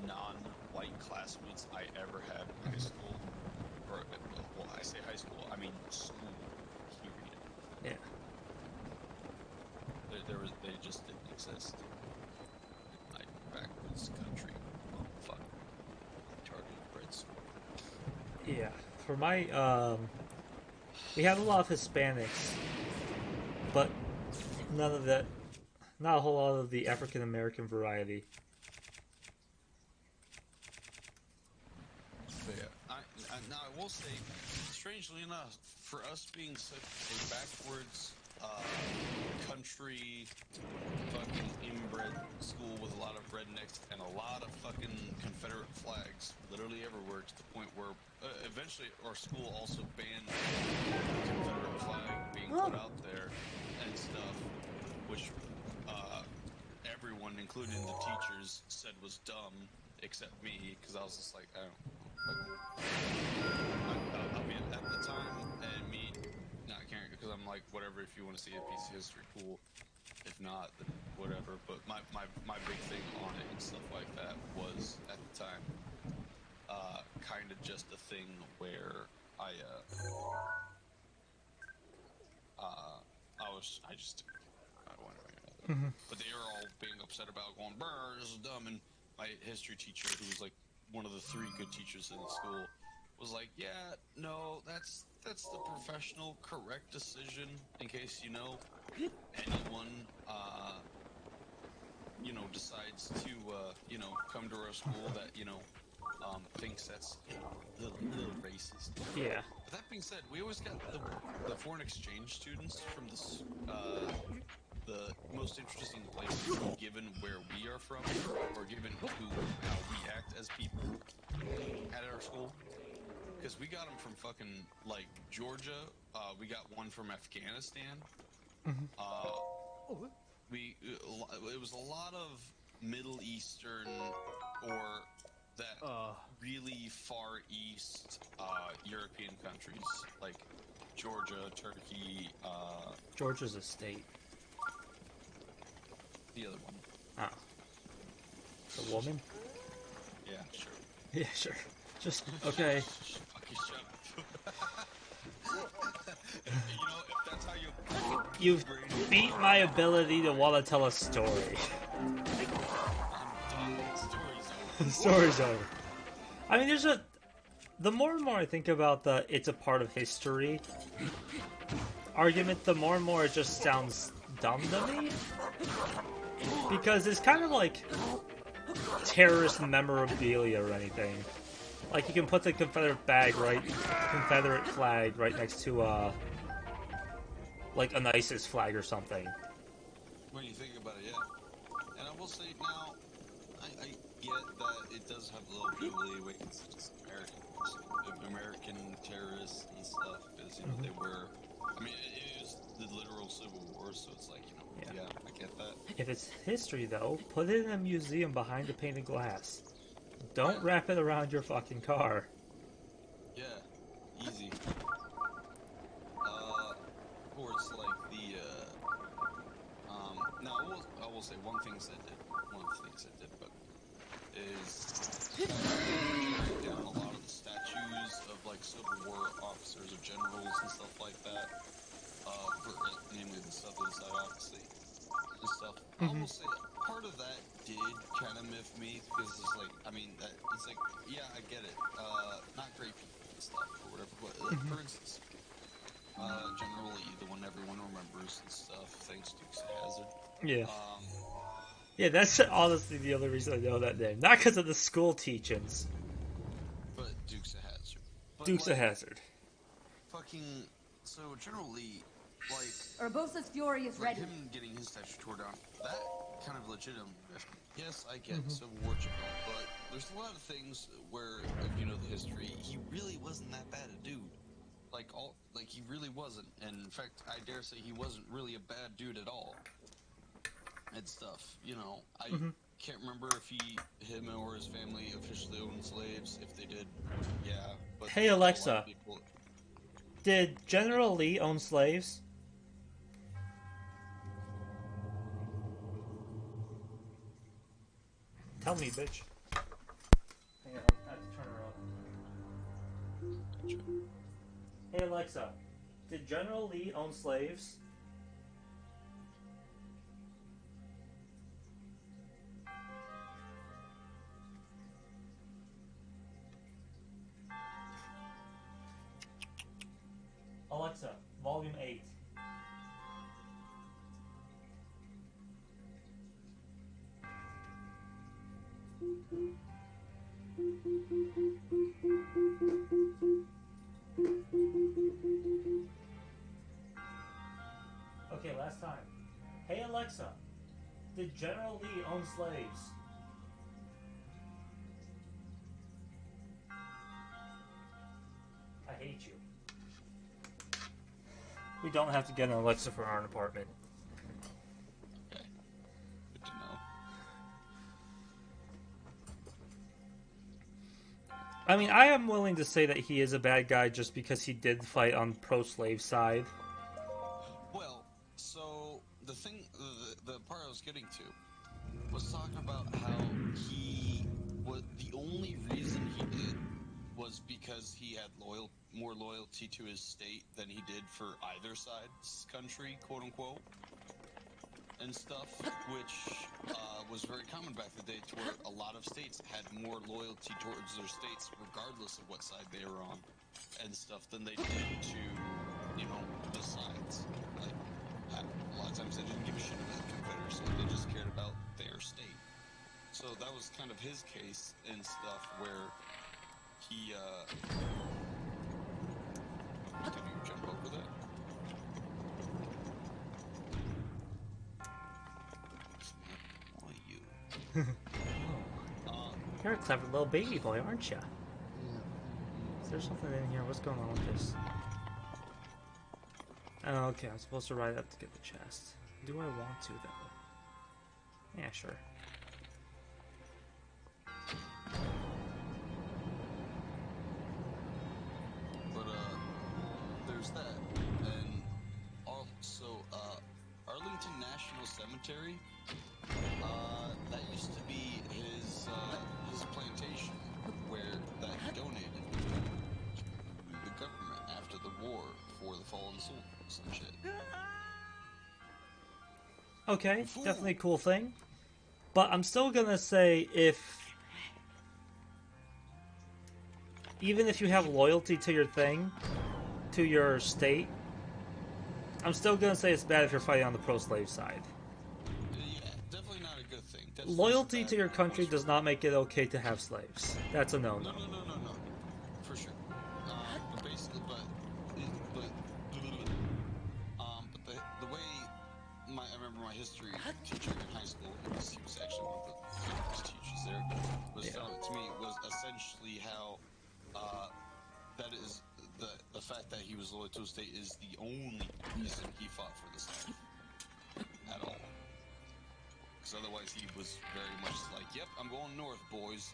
non-white classmates I ever had in high school. Or, well, I say high school, I mean school, period. Yeah. They just didn't exist. Like, backwards country. Oh, fuck. Target bread store. Yeah. For my, we have a lot of Hispanics, but not a whole lot of the African American variety. Now, I will say, strangely enough, for us being such a backwards, country, fucking inbred school with a lot of rednecks and a lot of fucking Confederate flags literally everywhere, to the point where eventually our school also banned the Confederate flag being put out there and stuff, which everyone, including the teachers, said was dumb, except me, because I was just like, I don't know. I mean, at the time, and me not caring, because I'm like, whatever, if you want to see a piece of history, cool. If not, then whatever. But my big thing on it and stuff like that was, at the time, kind of just a thing where I went away. But they were all being upset about going, "Brr, this is dumb." And my history teacher, who was like one of the 3 good teachers in the school, was like, "Yeah, no, that's the professional correct decision. In case anyone decides to come to our school that thinks that's a little racist." Yeah. But that being said, we always got the foreign exchange students from the most interesting places, given where we are from, or given how we act as people at our school. Because we got them from fucking, like, Georgia. We got one from Afghanistan. It was a lot of Middle Eastern or that really far east European countries, like Georgia, Turkey. Georgia's a state. The other one. Oh. The woman? Yeah, sure. Yeah, sure. Just, okay. Fucking shut up. If that's how you... You've beat my ability to want to tell a story. I'm done. Story's over. The story's over. I mean, the more and more I think about it's a part of history argument, the more and more it just sounds dumb to me. Because it's kind of like terrorist memorabilia or anything. Like, you can put the Confederate flag right next to, like, an ISIS flag or something. When you think about it, yeah. And I will say now, I get that it does have a little bit of leeway because it's just American terrorists and stuff, because, they were... I mean, it is the literal Civil War, so it's like, yeah, I get that. If it's history, though, put it in a museum behind the painted glass. Don't wrap it around your fucking car. Yeah, easy. Or it's like the, now I will say one of the things I did, but is take down a lot of the statues of, like, Civil War officers or generals and stuff like that, namely the Southern side, obviously, and stuff. I will say part of that did kind of miff me, because it's like, I mean, it's like, yeah, I get it, not great people and stuff, or whatever, but, like, for instance, General Lee, the one everyone remembers and stuff, thanks to Dukes of Hazzard. Yeah. Yeah, that's honestly the only reason I know that name. Not because of the school teachings. But Dukes of Hazzard. But Dukes of Hazzard. Fucking... So, General Lee, like... Urbosa's fury is ready. Him getting his statue tore down, that kind of legitimate. Yes, I get Civil War general, but there's a lot of things where, if you know the history, he really wasn't that bad a dude. Like, he really wasn't. And in fact, I dare say he wasn't really a bad dude at all. And stuff, I can't remember if him or his family officially owned slaves. If they did, yeah. But hey Alexa, did General Lee own slaves? Tell me, bitch. Hang on, I have to turn her on. Hey Alexa, did General Lee own slaves? Alexa, volume 8. Did General Lee own slaves? I hate you. We don't have to get an Alexa for our apartment. Okay. Good to know. I mean, I am willing to say that he is a bad guy just because he did fight on pro-slave side. Well, so the thing, the part I was getting to was talking about how he was the only reason he did was because he had more loyalty to his state than he did for either side's country, quote unquote, and stuff, which was very common back in the day, to where a lot of states had more loyalty towards their states, regardless of what side they were on, and stuff, than they did to, you know, the sides. Like, a lot of times they didn't give a shit about the Confederacy; they just cared about their state. So that was kind of his case and stuff, where he, did you jump over that? Why you? You're a clever little baby boy, aren't you? Is there something in here? What's going on with this? Oh, okay, I'm supposed to ride up to get the chest. Do I want to, though? Yeah, sure. But, there's that. And also, Arlington National Cemetery, that used to be his plantation, where that he donated to the government after the war for the fallen soldiers and shit. Okay, definitely a cool thing. But I'm still gonna say even if you have loyalty to your thing, to your state, I'm still gonna say it's bad if you're fighting on the pro-slave side. Yeah, definitely not a good thing. That's Loyalty to your country does not make it okay to have slaves. That's a no-no. No. For sure. But basically, but the way I remember my history teacher in high school, he was actually one of the first teachers there, was telling it to me, was essentially how that is the fact that he was loyal to his state is the only reason he fought for the South at all. Because otherwise he was very much like, yep, I'm going north, boys.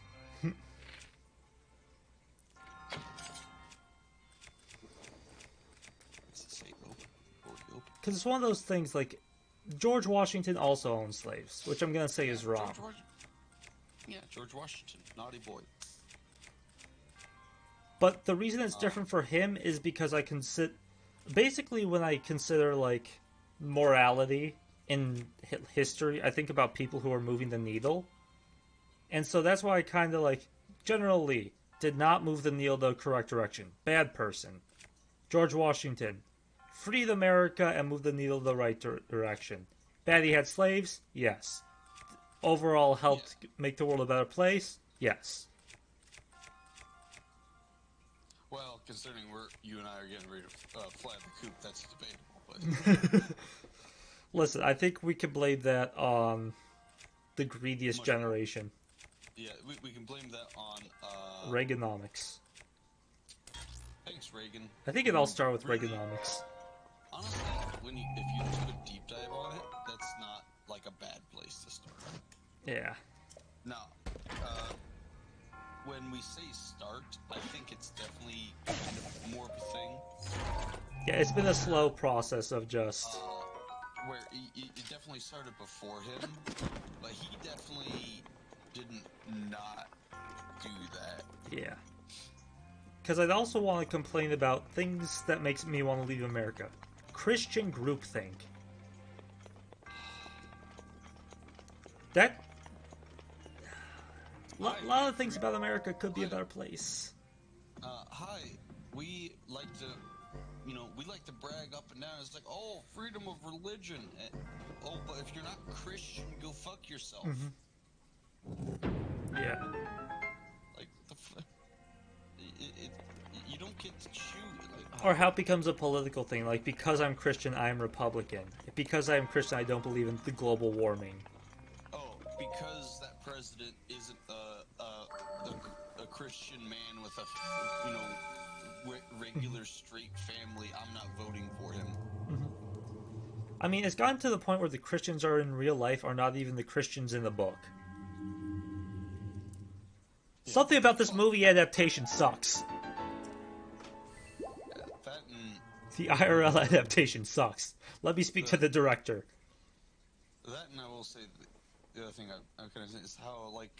Because it's one of those things, like, George Washington also owned slaves, which I'm going to say is wrong. George Washington, naughty boy. But the reason it's different for him is because I consider... Basically, when I consider, like, morality in history, I think about people who are moving the needle. And so that's why I kind of, like, General Lee did not move the needle the correct direction. Bad person. George Washington freed America and moved the needle the right direction. Bad he had slaves? Yes. Overall helped make the world a better place? Yes. Well, considering you and I are getting ready to fly the coop, that's debatable. But Listen, I think we can blame that on the greediest generation. Yeah, we can blame that on Reaganomics. Thanks, Reagan. I think it all started with Really, Reaganomics. honestly, if you took a deep dive on it, that's not like a bad place to start. Yeah. Now, when we say start, I think it's definitely kind of more of a thing. Yeah, it's been a slow process of just... where it definitely started before him, but he definitely didn't not do that. Yeah. Because I'd also want to complain about things that makes me want to leave America. Christian groupthink. That... A lot of things about America could be a better place. Hi, we like to, we like to brag up and down. It's like, oh, freedom of religion. Oh, but if you're not Christian, go fuck yourself. Yeah. Like, you don't get to choose. Like, Or how it becomes a political thing, like, because I'm Christian, I'm Republican. Because I'm Christian, I don't believe in the global warming. because that president isn't a Christian man with a regular straight family, I'm not voting for him. I mean, it's gotten to the point where the Christians are in real life are not even the Christians in the book. Yeah. Something about this movie adaptation sucks. That and The IRL adaptation sucks. Let me speak to the director. that, and I will say the other thing I'm gonna say is how, like,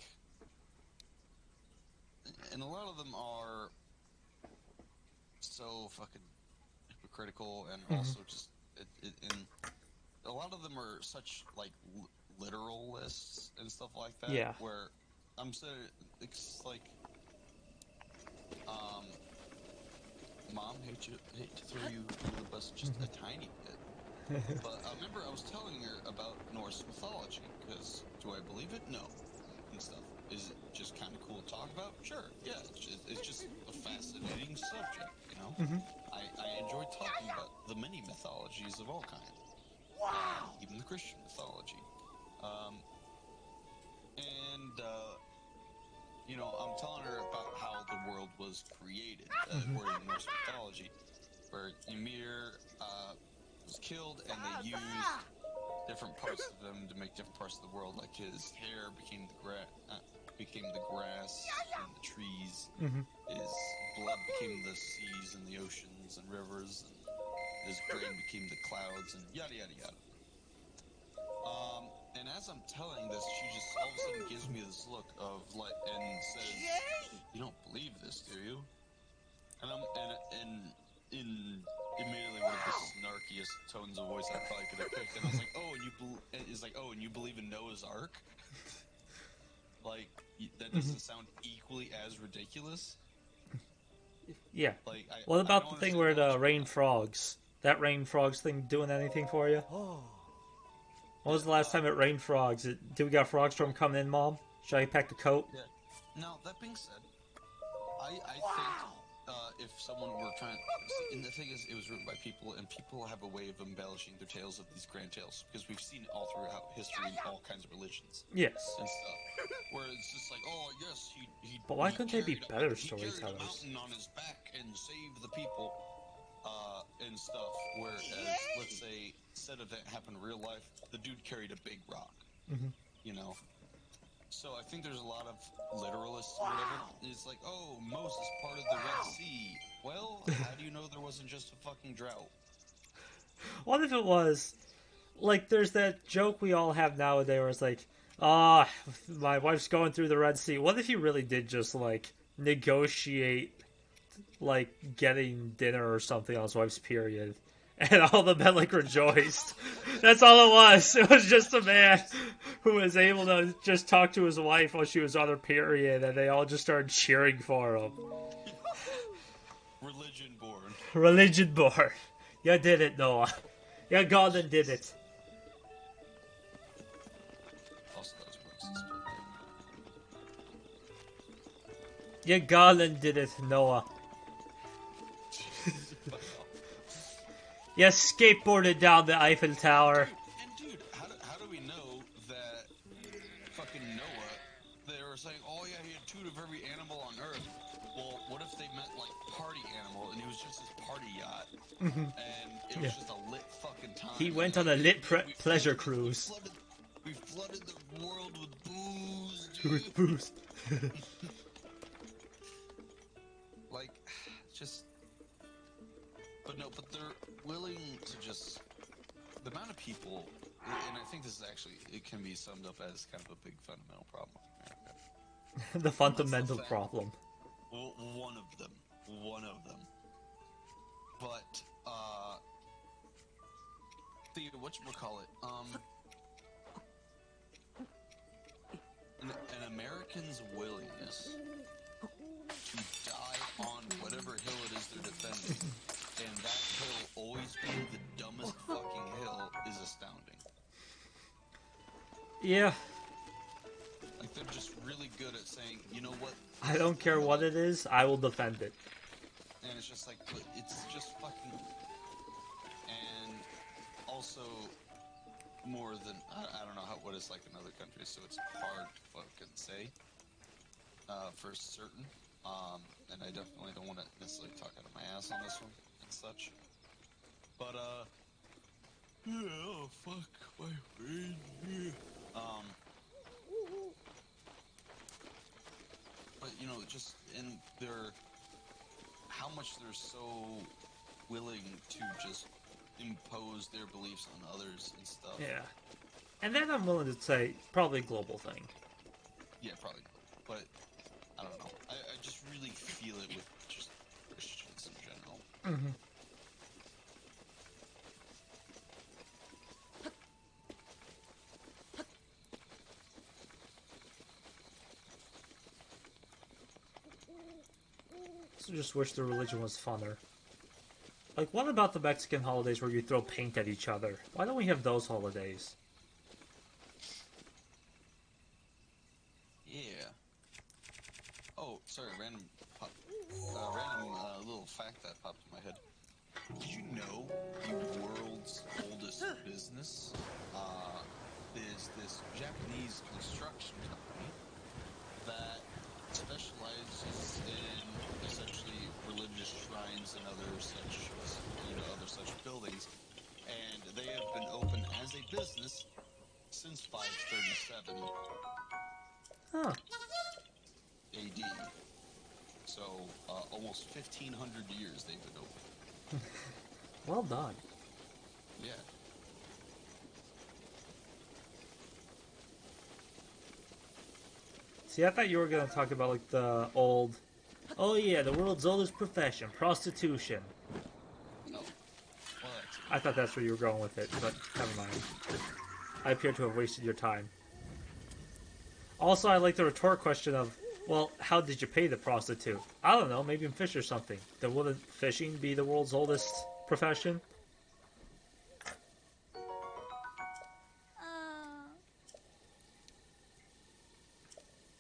and a lot of them are so fucking hypocritical, and also just and a lot of them are such like literalists and stuff like that. Yeah. Where I'm saying it's like, Mom, hate to throw you under the bus just a tiny bit. But I remember I was telling her about Norse mythology, because do I believe it? No. And stuff. Is it just kind of cool to talk about? Sure, yeah. It's just a fascinating subject, you know? I enjoy talking about the many mythologies of all kinds. Even the Christian mythology. You know, I'm telling her about how the world was created, according to Norse mythology, where Ymir was killed, and they used different parts of him to make different parts of the world. Like his hair became the grass and the trees. His blood became the seas and the oceans and rivers, and his brain became the clouds, and yada yada yada. And as I'm telling this, she just all of a sudden gives me this look of like, and says, "You don't believe this, do you?" And immediately one of the snarkiest tones of voice I probably could have picked, and I was like, "Oh, and you believe in Noah's Ark?" Like, that doesn't sound equally as ridiculous. Yeah. Like, What I about don't the thing understand where how the rain frogs? That rain frogs thing doing anything for you? When was the last time it rained frogs? Did we got frog storm coming in, Mom? Should I pack a coat? Yeah. Now, that being said, I think if someone were trying... And the thing is, it was written by people, and people have a way of embellishing their tales of these grand tales, because we've seen it all throughout history in all kinds of religions. Yes. And stuff. Where it's just like, oh, yes, he But why couldn't they be better he carried a storytellers? mountain on his back and saved the people, and stuff. Whereas, let's say, said event happened in real life, the dude carried a big rock. You know? So I think there's a lot of literalists or whatever. It's like, oh, Moses parted the Red Sea. Well, how do you know there wasn't just a fucking drought? What if it was, like, there's that joke we all have nowadays where it's like, my wife's going through the Red Sea. What if he really did just, like, negotiate, like, getting dinner or something on his wife's period? And all the men, like, rejoiced. That's all it was. It was just a man who was able to just talk to his wife while she was on her period, and they all just started cheering for him. Religion born. Religion born. You did it, Noah. You God and did it. Also, that was Moses' birthday. You God and did it, Noah. You skateboarded down the Eiffel Tower. Dude, how do we know that fucking Noah, they were saying, oh yeah, he had 2 of every animal on Earth. Well, what if they meant like party animal, and it was just his party yacht, and it was just a lit fucking time. He went on a lit pleasure cruise. We flooded the world with booze, dude. With booze. Like, just... But they're willing to just... The amount of people, and I think this is actually, it can be summed up as kind of a big fundamental problem with America. The fundamental problem. Well, one of them. But, whatchamacallit, an American's willingness to die on whatever hill it is they're defending, and that hill always being the dumbest fucking hill, is astounding. Yeah. Like, they're just really good at saying, you know what? I don't care what it is, I will defend it. And it's just like, it's just fucking... And also, more than... I don't know what just like in other countries, so it's hard to fucking say for certain. And I definitely don't want to necessarily talk out of my ass on this one and such. But yeah, oh fuck my brain. But you know, just in their how much they're so willing to just impose their beliefs on others and stuff. Yeah. And then I'm willing to say, probably a global thing. Yeah, probably. But, I don't know. I just really feel it with just Christians in general. Mm-hmm. So just wish the religion was funner. Like, what about the Mexican holidays where you throw paint at each other? Why don't we have those holidays? Yeah. Oh, sorry, random little fact that popped in my head. Did you know the world's oldest business is this Japanese construction company that specializes in essentially religious shrines and other such buildings, and they have been open as a business since 537 Huh. AD. So almost 1,500 years they've been open. Well done. Yeah. See, I thought you were going to talk about, like, the old... Oh, yeah, the world's oldest profession, prostitution. Oh. Well, I thought that's where you were going with it, but never mind. I appear to have wasted your time. Also, I like the retort question of, well, how did you pay the prostitute? I don't know, maybe in fish or something. Then wouldn't fishing be the world's oldest profession?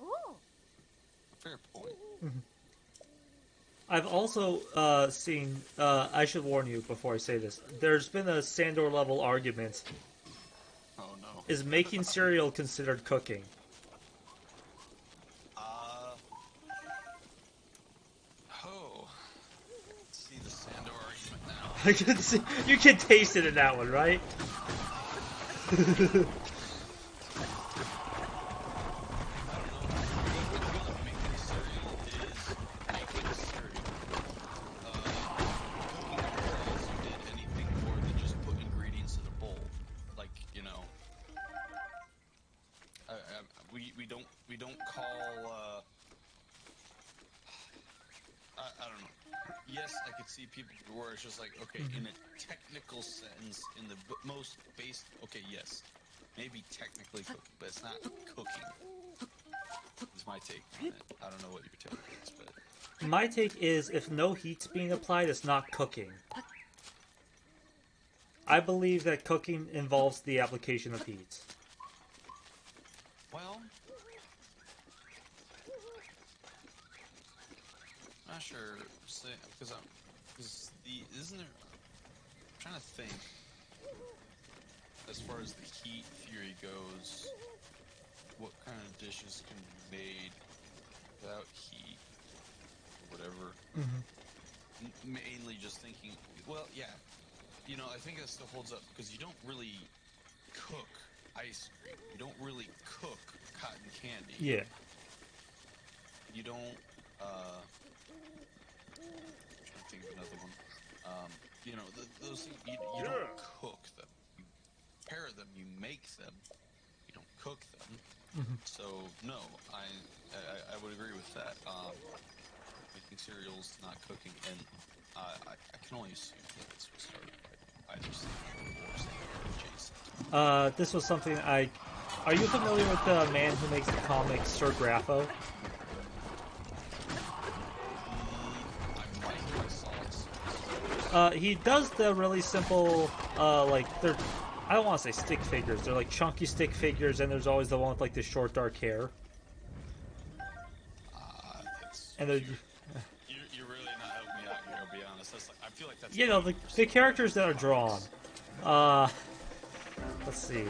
Ooh. fair point. I've also seen, I should warn you before I say this, there's been a Sandor level argument. Oh no. Is making cereal considered cooking? Oh. See the Sandor argument now. I can see, you can taste it in that one, right? We don't call, I don't know. Yes, I could see people where it's just like, okay, in a technical sense, in the most base, okay, yes, maybe technically cooking, but it's not cooking. Is my take on it. I don't know what your take is, but... My take is, if no heat's being applied, it's not cooking. I believe that cooking involves the application of heat. Well... not sure, because isn't there... I'm trying to think, as far as the heat theory goes, what kind of dishes can be made without heat, or whatever. Mainly just thinking, well, yeah, you know, I think that still holds up, because you don't really cook ice cream. You don't really cook cotton candy. Yeah. You don't, I'm trying to think of another one. You know, those things, you don't cook them. You prepare them, you make them, you don't cook them. So, no, I would agree with that. Making cereals, not cooking, and I can only assume that this was started by either Sandor or Sandor adjacent. This was something Are you familiar with the man who makes the comic Sir Grapho? He does the really simple, they're, I don't want to say stick figures, they're like chunky stick figures, and there's always the one with like the short dark hair. And they're... You're really not helping me out here, I'll be honest. That's like, I feel like that's... You know, the characters that are drawn. Let's see.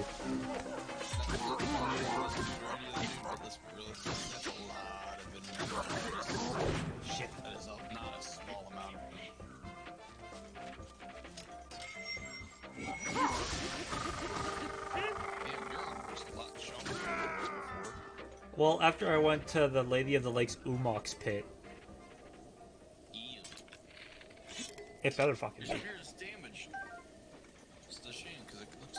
Well, after I went to the Lady of the Lakes Umok's pit, Ew. it better fucking Your be. spear is damaged. It's a shame because it looks.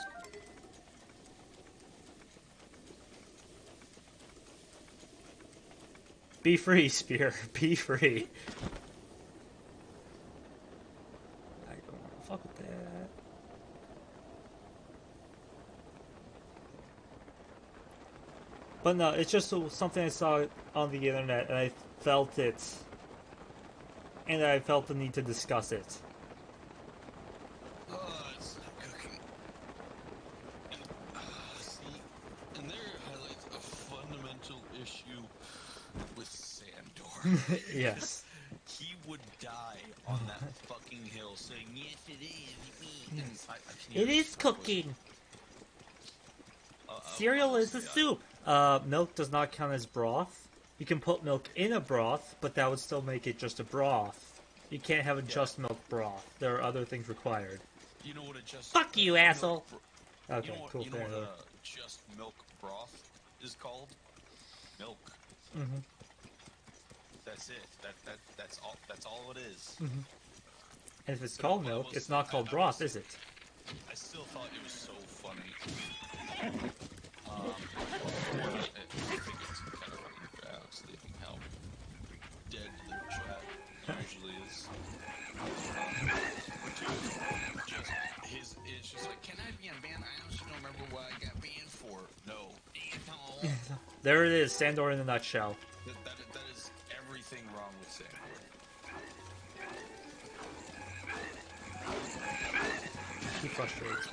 Be free, Spear. Be free. I don't want to fuck with that. But no, it's just something I saw on the internet, and I felt it, and I felt the need to discuss it. Oh, it's not cooking. And, see, and there highlights a fundamental issue with Sandor. Yes. He would die on that fucking hill saying, yes, it is. And I can't It even is stop with- cooking. Cereal is a honestly, soup. Milk does not count as broth. You can put milk in a broth, but that would still make it just a broth. You can't have a just milk broth. There are other things required. You know what a just Fuck you, milk asshole. bro- Okay, cool. You know what a just milk broth is called? Milk. Mm-hmm. That's it. That's all. That's all it is. Mm-hmm. And if it's called milk, it's not called broth, is it? I still thought it was so funny. I think it's kind of running back, sleeping how dead their chat usually is. It's just like, can I be unbanned? I honestly don't remember what I got banned for. No. There it is, Sandor in a nutshell. That is everything wrong with Sandor. He frustrates me.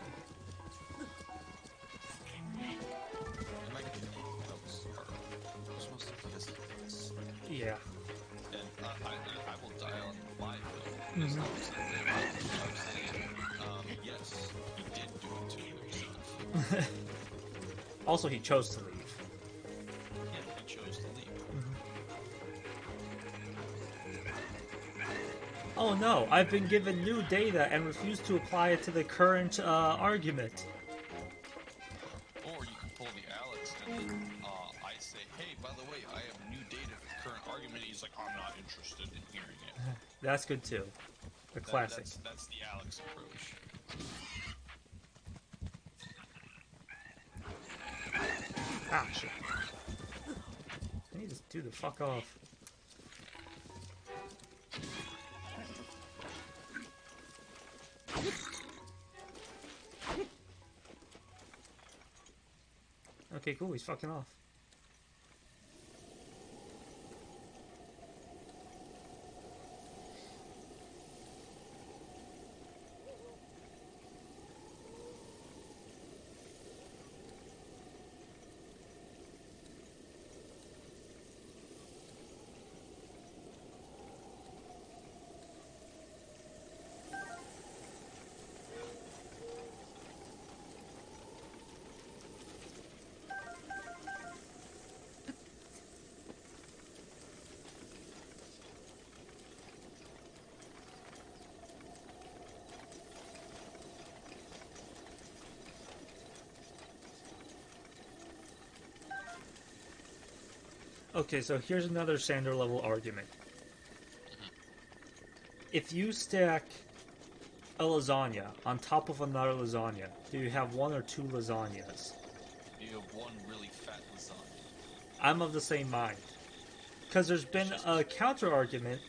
Am I getting that was supposed to be his. Yeah. And I will die on live though. As long as I'm saying, yes, he did do it to himself. Also, he chose to leave. Yeah, he chose to leave. Oh no, I've been given new data and refuse to apply it to the current argument. Or you can pull the Alex and I say, hey, by the way, I have new data for the current argument. He's like, I'm not interested in hearing it. That's good too. A classic. That's the Alex approach. Ah, shit. I need to do the fuck off. Okay, cool, he's fucking off. Okay, so here's another Sandor level argument. If you stack a lasagna on top of another lasagna, do you have one or two lasagnas? You have one really fat lasagna. I'm of the same mind. Because there's been a counter argument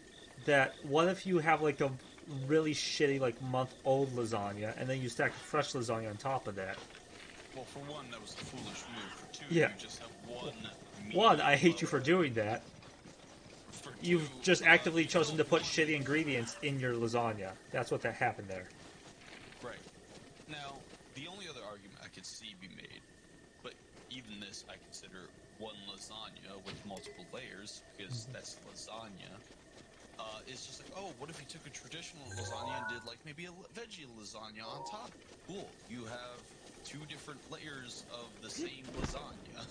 that what if you have like a really shitty like month-old lasagna and then you stack a fresh lasagna on top of that? Well, for one, that was a foolish move. For two, Yeah. you just have one. One, I hate you for doing that. For You've two, just actively you chosen to don't put want- shitty ingredients in your lasagna. That's what that happened there. Right. Now, the only other argument I could see be made, but even this I consider one lasagna with multiple layers, because that's lasagna, is just like, oh, what if you took a traditional lasagna and did like maybe a veggie lasagna on top? Cool. You have two different layers of the same lasagna.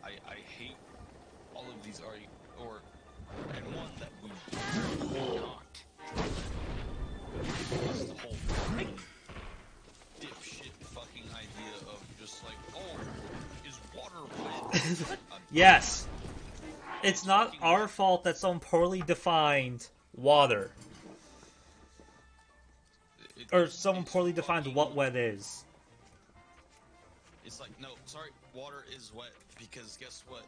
I hate all of these and one that we do not. Is the whole fucking dipshit fucking idea of just like, oh, is Yes. It's not our fault that someone poorly defined water. Or someone poorly defined what wet is. It's like, no, sorry, water is wet, because guess what?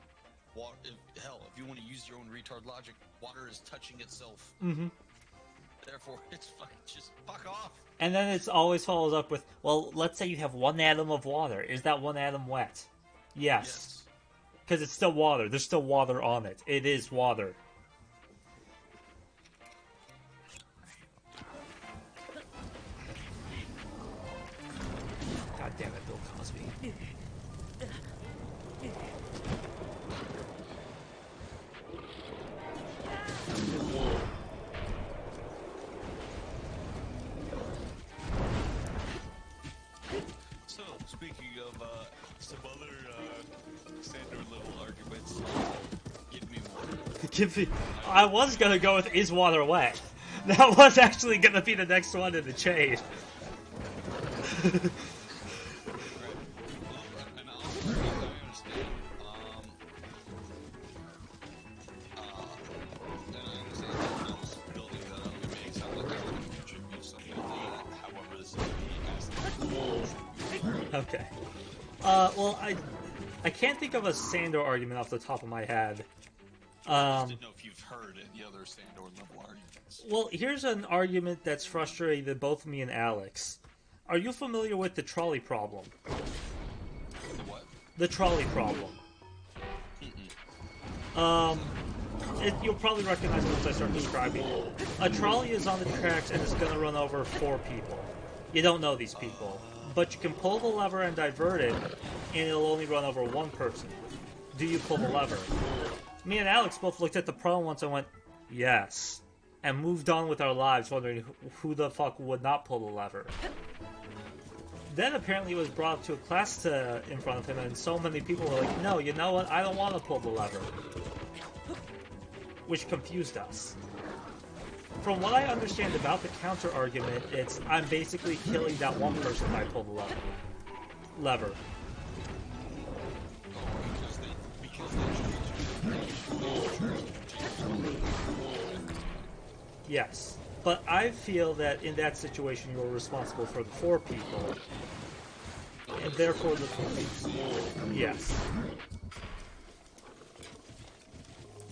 Water, hell, if you want to use your own retard logic, water is touching itself. Mm-hmm. Therefore, it's fucking just fuck off. And then it always follows up with, well, let's say you have one atom of water. Is that one atom wet? Yes. Because it's still water. There's still water on it. It is water. God damn it, Bill Cosby. So, speaking of some other standard level arguments, give me more. Give me. I was gonna go with is water wet. That was actually gonna be the next one in the chain. And also, I understand. And I understand that those building that up, it may sound like I want to contribute something to that. However, this is the Okay. Well, I can't think of a Sandor argument off the top of my head. I didn't know if you've heard any other Sandor level arguments. Well, here's an argument that's frustrated both me and Alex. Are you familiar with the trolley problem? The what? The trolley problem. You'll probably recognize it once I start describing it. A trolley is on the tracks and it's gonna run over 4 people. You don't know these people. But you can pull the lever and divert it, and it'll only run over 1 person. Do you pull the lever? Me and Alex both looked at the problem once and went, yes. And moved on with our lives, wondering who the fuck would not pull the lever. Then apparently it was brought up to a class in front of him, and so many people were like, no, you know what, I don't want to pull the lever. Which confused us. From what I understand about the counter-argument, it's, I'm basically killing that one person if I pull the lever. Yes. But I feel that in that situation you are responsible for the 4 people. And therefore the police. Yes.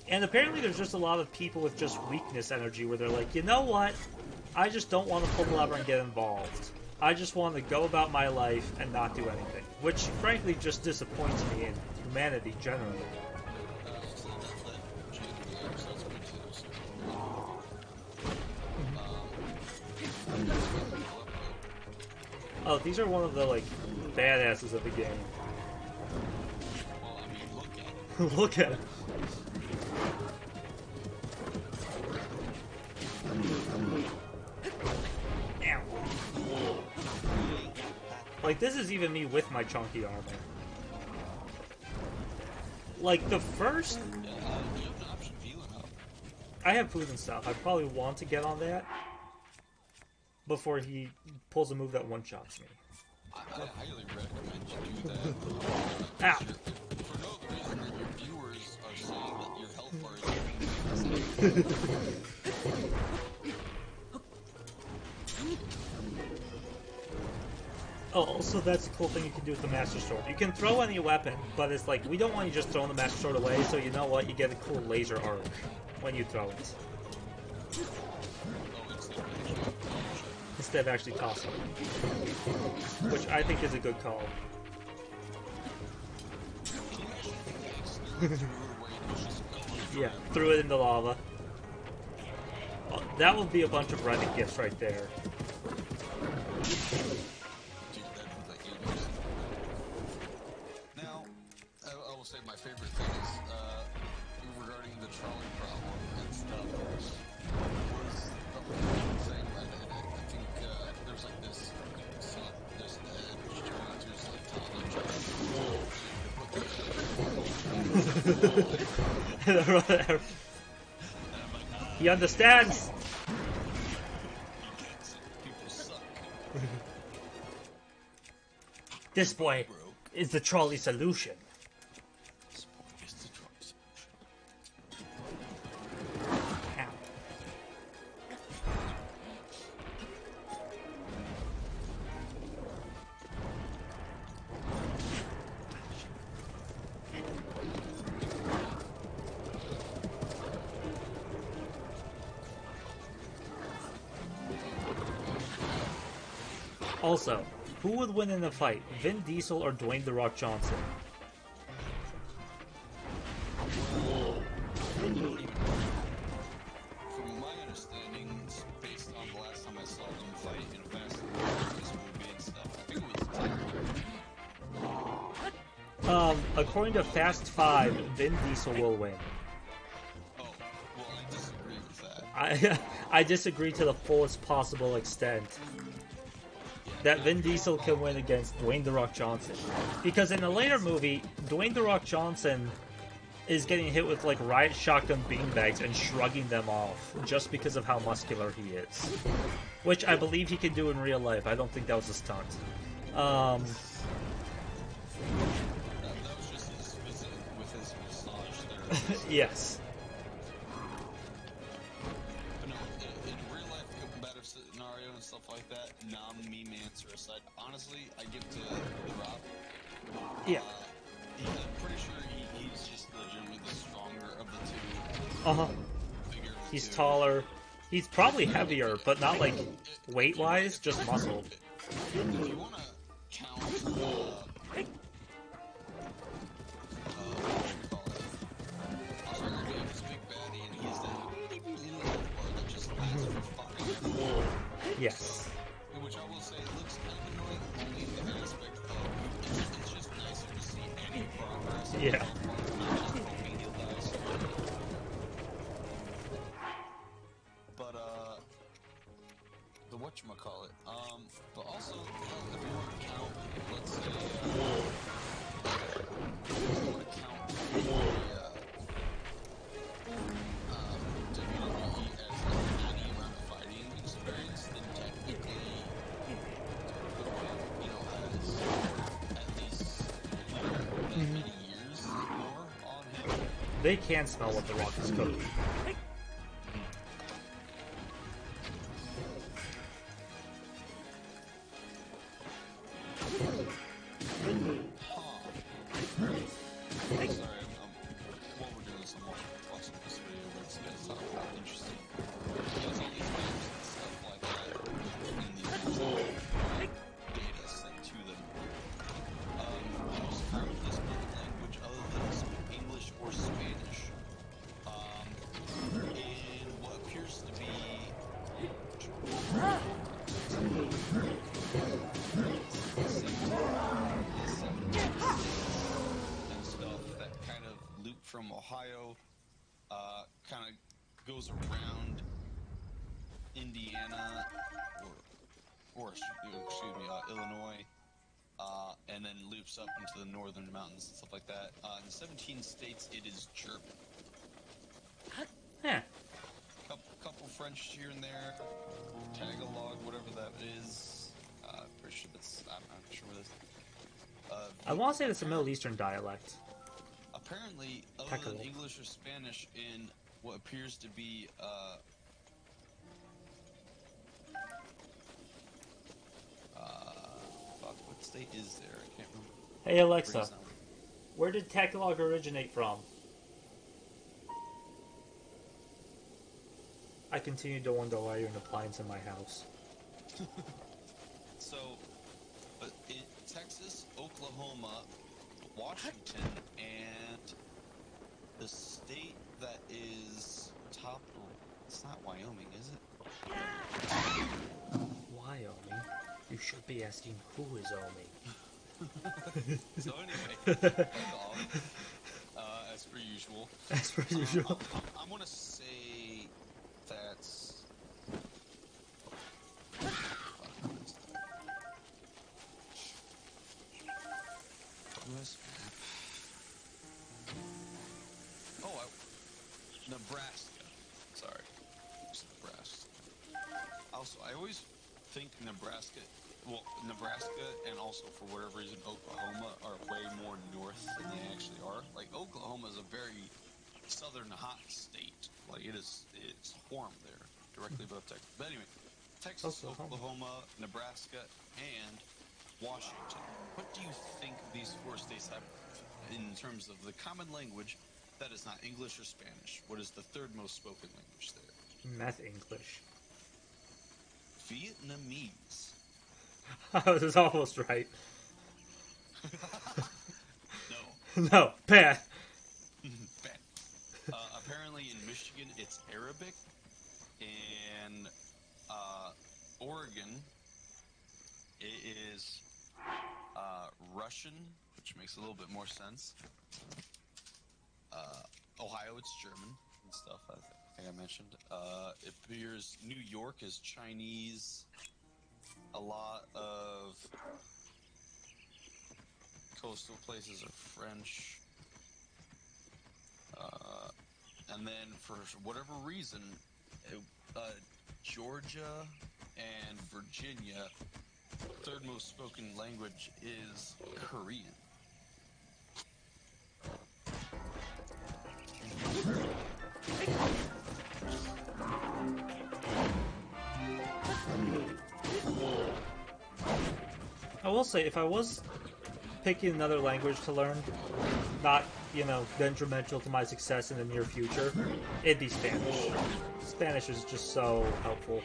And apparently there's just a lot of people with just weakness energy where they're like, you know what? I just don't want to pull the lever and get involved. I just want to go about my life and not do anything. Which frankly just disappoints me in humanity generally. Oh, these are one of the, like, badasses of the game. Well, I mean, Look at it. Ow. Like, this is even me with my chunky armor. Like, the first... I have food and stuff. I probably want to get on that before he pulls a move that one-shots me. I highly recommend you do that. Ow! For no other reason than your viewers are saying that your health bar is Oh, also that's the cool thing you can do with the Master Sword. You can throw any weapon, but it's like, we don't want you just throwing the Master Sword away, so you know what? You get a cool laser arc when you throw it. Instead of actually tossing it. Which I think is a good call. Yeah, threw it into lava. Oh, that would be a bunch of Reddit gifts right there. Now, I will say my favorite thing is regarding the trolley problem and stuff was the whole thing, I think there's like this edge to just like toddler. He understands! People suck. This boy is the trolley solution. Also, who would win in a fight, Vin Diesel or Dwayne "The Rock" Johnson? From my understanding, based on the last time I saw them fight in Fast and Furious movie and stuff, I think it was According to Fast 5, Vin Diesel will win. Oh, well, I disagree with that. I disagree to the fullest possible extent. That Vin Diesel can win against Dwayne "The Rock" Johnson. Because in a later movie, Dwayne "The Rock" Johnson is getting hit with like riot shotgun beanbags and shrugging them off just because of how muscular he is. Which I believe he can do in real life. I don't think that was a stunt. That was just his visit with his massage therapist. Yes. But no, in real life combative scenario and stuff like that, non-meme answer aside, honestly, I give to The Rock. Yeah. I'm pretty sure he's just legitimately the stronger of the two. Uh-huh. Figures He's too. taller. He's probably heavier, but not like weight-wise, just muscle. If you want to count, what do you call it? Australia is big baddie, and he's that little part that just lasts for fucking ever. Yes. Which I will say looks kind of annoying, only in the aspect of it's just nicer to see any progress. In Yeah. the part, not just hoping he'll die soon. But the whatchamacallit. But also, if you want to count, let's say, if you want to count the WWE as any amount of fighting experience, then technically, you know, has at least many years more on him. They can smell what The Rock is cooking. Sorry, while we're doing this, I'm watching this video where this guy's talking about interesting. He has all these maps and stuff like that in these data sent to them. The most commonly spoken language other than English or Spanish in what appears to be and stuff that kind of loop from Ohio, kind of goes around Indiana, or excuse me, Illinois, and then loops up into the northern mountains and stuff like that. In 17 states, it is German. Yeah. Couple French here and there, Tagalog, whatever that is. Pretty sure that's, I'm not sure what it is. I want to say that's a Middle Eastern dialect. Apparently, other Tagalog. than English or Spanish, in what appears to be fuck, what state is there? I can't remember. Hey Alexa, Brings down- where did Tagalog originate from? I continue to wonder why you're an appliance in my house. So, but in Texas, Oklahoma, Washington, and the state that is top. Oh, it's not Wyoming, is it? Wyoming? You should be asking who is Omi. So anyway, fuck off. As per usual. As per usual. I'm gonna say that's. US map. Oh, Nebraska. Sorry, it's Nebraska. Also, I always think Nebraska. Well, Nebraska and also for whatever reason Oklahoma are way more north than they actually are. Like Oklahoma is a very southern hot state. Like it's warm there, directly above Texas. But anyway, Texas, Oklahoma, Nebraska, and Washington. What do you think these four states have in terms of the common language that is not English or Spanish? What is the third most spoken language there? Meth English. Vietnamese. I was almost right. No. No, bad. Bad. Apparently in Michigan it's Arabic. In Oregon it is Russian, which makes a little bit more sense. Ohio it's German and stuff. I think I mentioned. It appears New York is Chinese. A lot of coastal places are French. And then for whatever reason, Georgia and Virginia, third most spoken language is Korean. I will say, if I was picking another language to learn, not, detrimental to my success in the near future, it'd be Spanish. Spanish is just so helpful.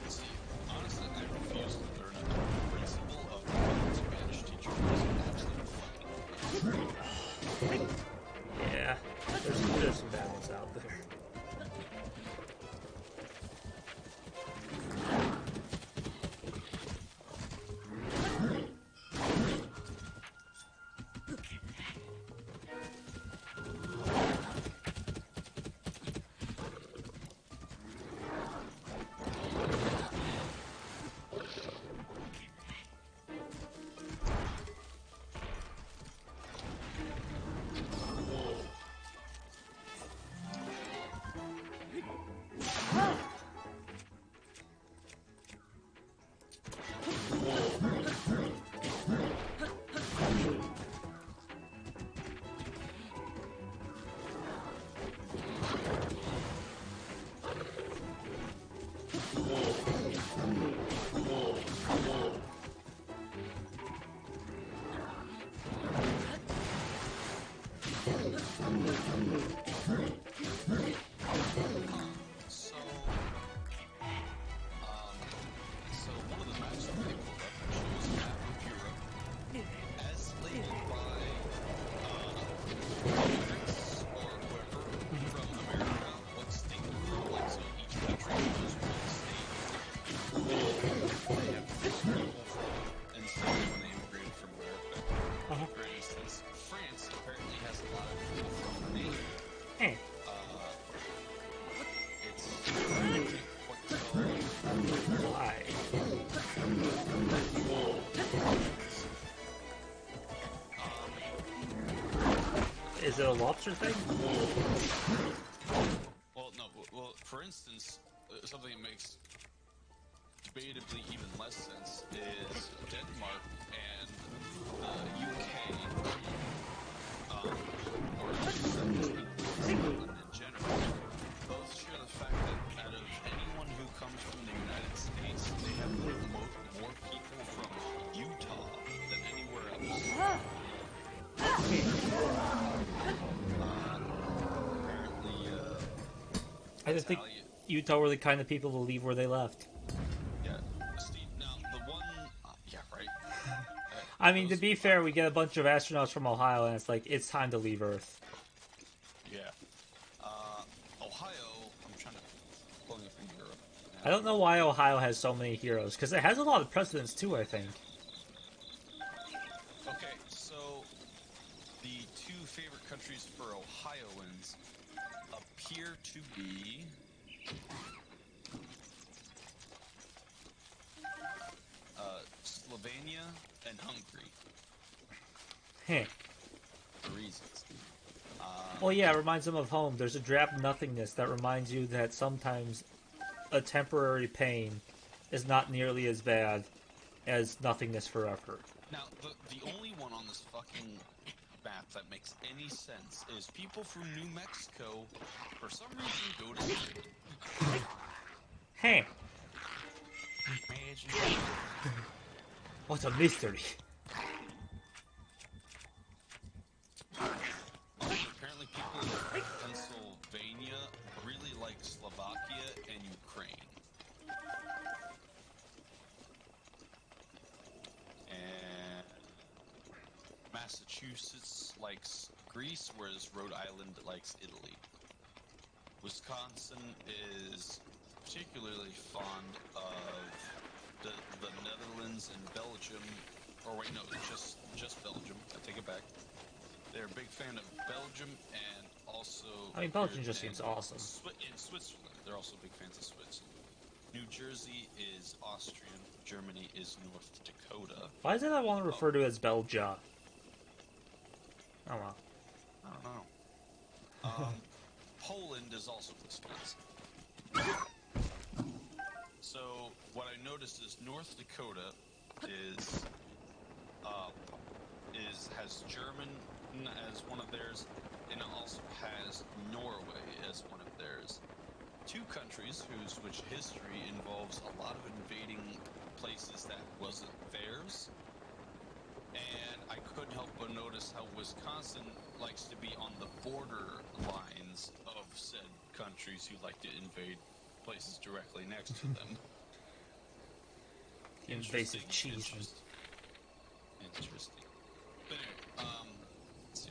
See, honestly, I refuse to learn it. The principle of being a Spanish teacher is absolutely fucking Yeah, there's some bad ones out there. So one of the maps that they pulled up shows a map of Europe as labeled by immigrants or whoever from America, what state they're from. Like, so each country knows what state they have people from, and so when they immigrated from America. For instance, France apparently has a lot of people from Maine. Hey. It's quite Why? Is it a lobster thing? well, no. Well, for instance, something that makes debatably even less sense is Denmark and the UK, or just England in general, both share the fact that out of anyone who comes from the United States, they have more people from Utah than anywhere else. Apparently, I just think Italian. Utah were the kind of people to leave where they left. Yeah, Steve. Now the one, yeah, right. I mean, to be fair, we get a bunch of astronauts from Ohio, and it's like, it's time to leave Earth. Yeah. Ohio. I'm trying to pulling it from Europe. I don't know why Ohio has so many heroes, because it has a lot of presidents too, I think. Okay, so the two favorite countries for Ohioans appear to be Slovenia and Hungary. Heh. For reasons. Well, yeah, it reminds them of home. There's a drab nothingness that reminds you that sometimes a temporary pain is not nearly as bad as nothingness forever. Now, the only one on this fucking map that makes any sense is people from New Mexico, for some reason, go to sleep. Hey, Imagine. what a mystery. Apparently people in Pennsylvania really like Slovakia and Ukraine. Massachusetts likes Greece, whereas Rhode Island likes Italy. Wisconsin is particularly fond of the Netherlands and Belgium. Or wait, no, just Belgium. I take it back. They're a big fan of Belgium and also. I mean, Belgium just seems awesome. In Switzerland, they're also big fans of Switzerland. New Jersey is Austrian. Germany is North Dakota. Why did I want to refer to it as Belgia? Oh well. I don't know. Poland is also Wisconsin. So what I noticed is North Dakota has German as one of theirs, and it also has Norway as one of theirs. Two countries which history involves a lot of invading places that wasn't theirs. And I couldn't help but notice how Wisconsin likes to be on the border lines of said countries who like to invade places directly next to them. Invasive cheese. Interesting. But anyway, let's see.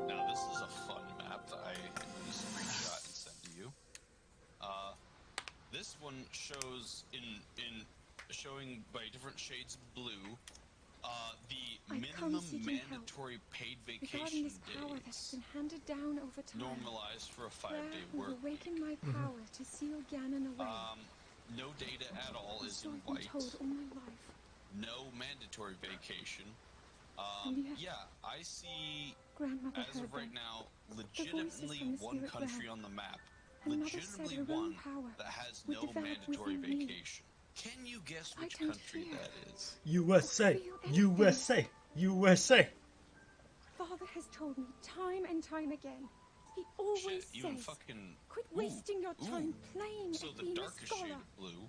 Now this is a fun map that I screenshot and sent to you. This one shows showing by different shades of blue the minimum mandatory paid vacation this power that's been handed down over time. Normalized for a 5-day work. Awaken my power to seal Ganon away. No data at all is in I've been white. told all my life. No mandatory vacation. Yeah, I see, Grandmother as of heard right them. now, The legitimately voices from the one spirit country realm. on the map. And Mother said Legitimately her own one power that has would no develop mandatory within me. vacation. Can you guess I which don't country fear. that is? USA, Feel anything. USA, USA. Father has told me time and time again. He always Shit, even says, fucking... quit Ooh, wasting your time playing So at the being a darkest scholar. shade of blue,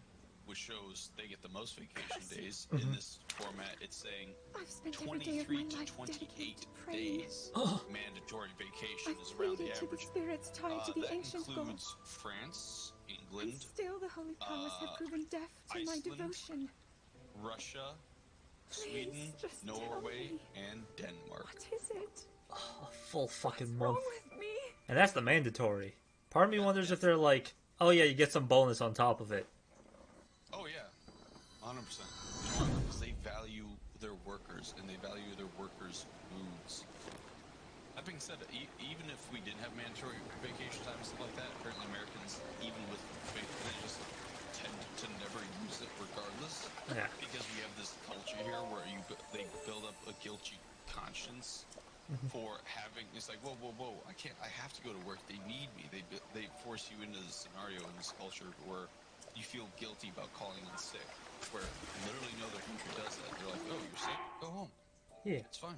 which shows they get the most vacation days Mm-hmm. in this format, it's saying I've spent every day of my 23 to life 28 dedicated to praying. days mandatory vacation I've is around the pleaded to the average. spirits tied to the That ancient gods. includes France, And England, still the holy powers have proven deaf to my Iceland, devotion. Russia, Please, Sweden, just tell Norway, me. and Denmark. What is it? A full fucking What's wrong month. with me? And that's the mandatory. Part of me wonders if they're like, oh yeah, you get some bonus on top of it. Oh yeah, 100%. You know why? Because they value their workers and they value their workers' moods. That being said, even if we didn't have mandatory vacation time and stuff like that, apparently Americans, even with they just tend to never use it regardless. Yeah. Because we have this culture here where they build up a guilty conscience for having. It's like, whoa, I can't. I have to go to work. They need me. They force you into this scenario in this culture where you feel guilty about calling in sick. Where literally no other country does that. They're like, oh, you're sick? Go home. Yeah. It's fine.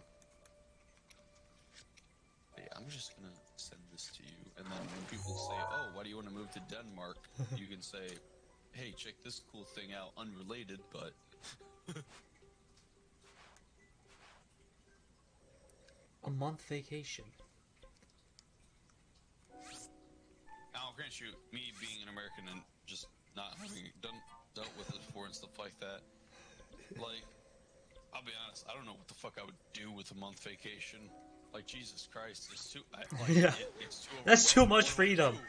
But yeah, I'm just gonna send this to you, and then when people say, "Oh, why do you want to move to Denmark?" you can say, "Hey, check this cool thing out. Unrelated, but." A month vacation. I'll grant you, me being an American and just not having dealt with it before and stuff like that. Like, I'll be honest, I don't know what the fuck I would do with a month vacation. Like, Jesus Christ, it's too. Yeah. It's too That's too overwhelming. much What do freedom. do?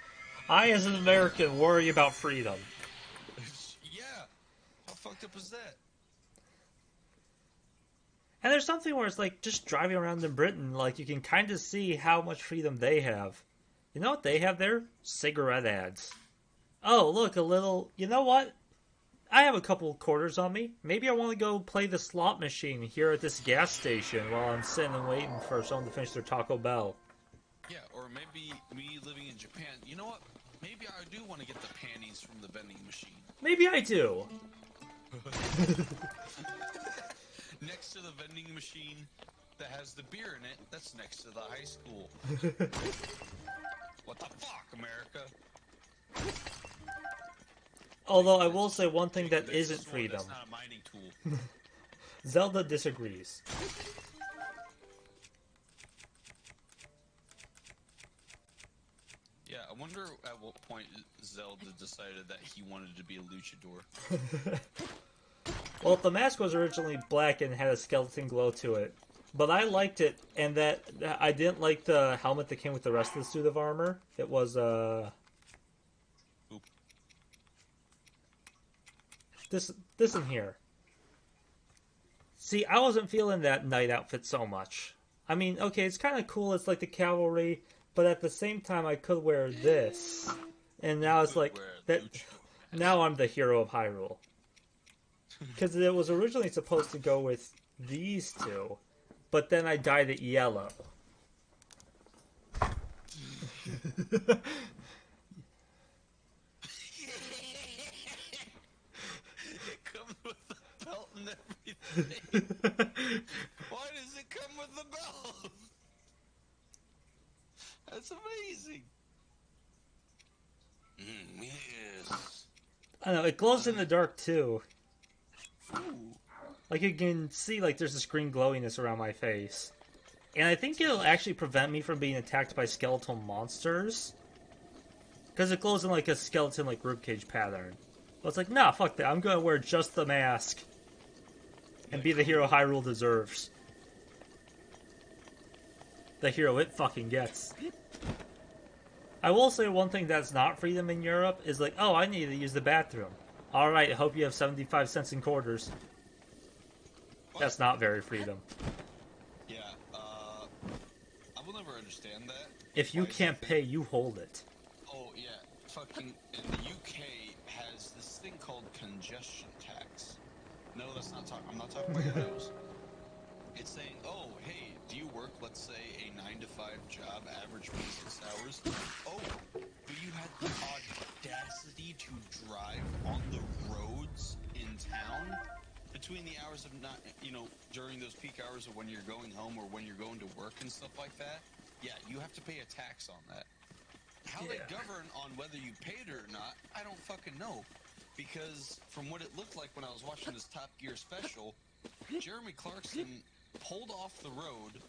I, as an American, worry about freedom. Yeah. How fucked up is that? And there's something where it's like just driving around in Britain, like you can kind of see how much freedom they have. You know what they have there? Cigarette ads. Oh, look, a little. You know what? I have a couple quarters on me. Maybe I want to go play the slot machine here at this gas station while I'm sitting and waiting for someone to finish their Taco Bell. Yeah, or maybe me living in Japan. You know what? Maybe I do want to get the panties from the vending machine. Maybe I do. Next to the vending machine that has the beer in it, that's next to the high school. What the fuck, America? Although I will say one thing that isn't That's freedom. not a mining tool. Zelda disagrees. Yeah, I wonder at what point Zelda decided that he wanted to be a luchador. Well, the mask was originally black and had a skeleton glow to it. But I liked it, and that I didn't like the helmet that came with the rest of the suit of armor. It was, Oop. This in here. See, I wasn't feeling that knight outfit so much. I mean, okay, it's kind of cool, it's like the cavalry, but at the same time I could wear this. And now it's like, that. Now I'm the hero of Hyrule. Because it was originally supposed to go with these two, but then I dyed it yellow. It comes with the belt and everything. Why does it come with the belt? That's amazing. Yes. I know, it glows in the dark too. Ooh. Like you can see, like there's this green glowiness around my face. And I think it'll actually prevent me from being attacked by skeletal monsters. Because it glows in like a skeleton like ribcage pattern. But it's like, nah, fuck that. I'm gonna wear just the mask. And be the hero Hyrule deserves. The hero it fucking gets. I will say one thing that's not freedom in Europe is like, oh, I need to use the bathroom. Alright, I hope you have 75 cents in quarters. That's not very freedom. Yeah, I will never understand that. If you can't pay, you hold it. Oh, yeah. Fucking, in the UK has this thing called congestion tax. No, that's not talking, I'm not talking about your nose. It's saying, oh, hey, do you work, let's say, a 9-to-5 job, average business hours? Oh, but you had the audacity to drive on the roads in town between the hours of not, during those peak hours of when you're going home or when you're going to work and stuff like that. Yeah, you have to pay a tax on that. How they govern on whether you paid it or not, I don't fucking know. Because from what it looked like when I was watching this Top Gear special, Jeremy Clarkson pulled off the road,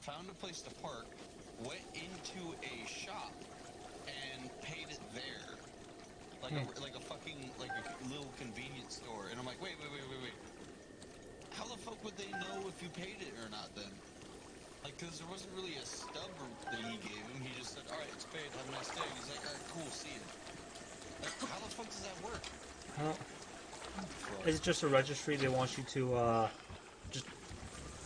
found a place to park, went into a shop, and paid it there. Like a fucking, like a little convenience store. And I'm like, wait. How the fuck would they know if you paid it or not then? Like, because there wasn't really a stub that he gave him. He just said, alright, it's paid, have a nice day. He's like, alright, cool, see you. Like, how the fuck does that work? Is it just a registry they want you to, just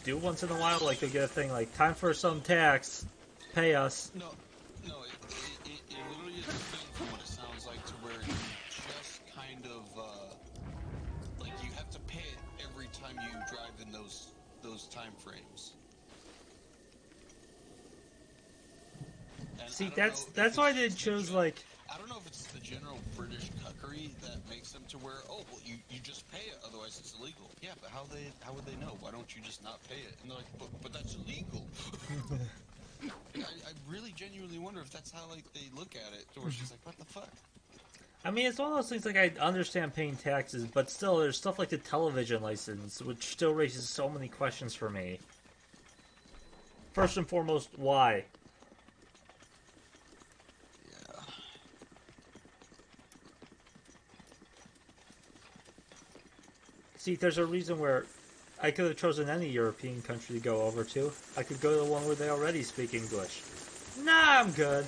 do once in a while? Like, they'll get a thing like, time for some tax, pay us. No, it literally is a thing from what it sounds like to where you just kind of, like, you have to pay it every time you drive in those time frames. And See, that's why they chose, like... I don't know if it's the general British cuckery that makes them to where, oh, well, you just pay it, otherwise it's illegal. Yeah, but how would they know? Why don't you just not pay it? And they're like, but that's illegal. I really genuinely wonder if that's how, like, they look at it, to where she's like, what the fuck? I mean, it's one of those things, like, I understand paying taxes, but still, there's stuff like the television license, which still raises so many questions for me. First and foremost, why? Yeah. See, there's a reason where I could have chosen any European country to go over to. I could go to the one where they already speak English. Nah, I'm good.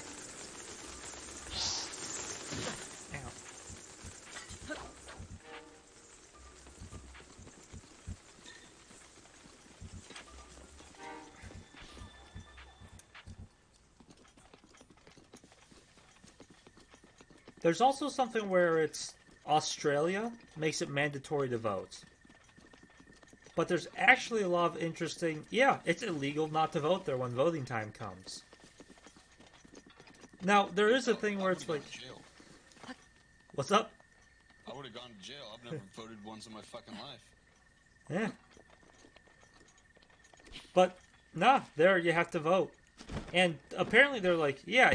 There's also something where it's Australia makes it mandatory to vote. But there's actually a lot of interesting... Yeah, it's illegal not to vote there when voting time comes. Now, there is a thing where it's like... What's up? I would have gone to jail. I've never voted once in my fucking life. Yeah. But, nah, there you have to vote. And apparently they're like, yeah,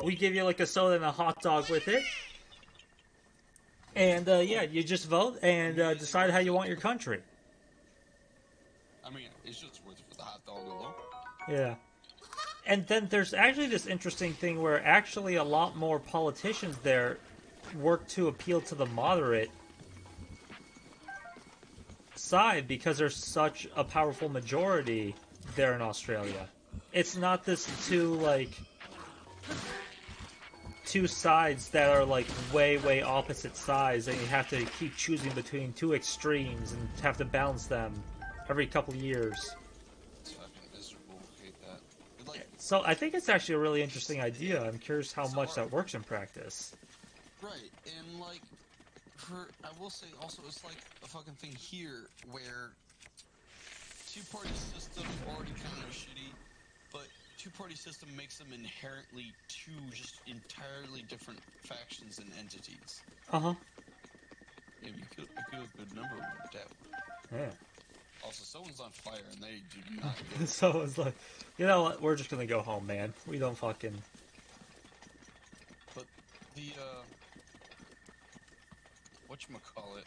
we give you like a soda and a hot dog with it. And, yeah, you just vote and decide how you want your country. I mean, it's just worth it for the hot dog alone. Yeah. And then there's actually this interesting thing where actually a lot more politicians there work to appeal to the moderate side because there's such a powerful majority there in Australia. It's not this two sides that are like way opposite sides and you have to keep choosing between two extremes and have to balance them every couple of years. It's fucking miserable. I hate that. Like, So I think it's actually a really interesting idea. I'm curious how much that works in practice. right, and like, I will say also, it's like a fucking thing here where two-party system already kind of shitty, but two-party system makes them inherently two just entirely different factions and entities. Uh-huh. Yeah, you kill a good number with that. Yeah. Also, someone's on fire and they do not get So it's like, you know what? We're just gonna go home, man. We don't fucking... But the, whatchamacallit,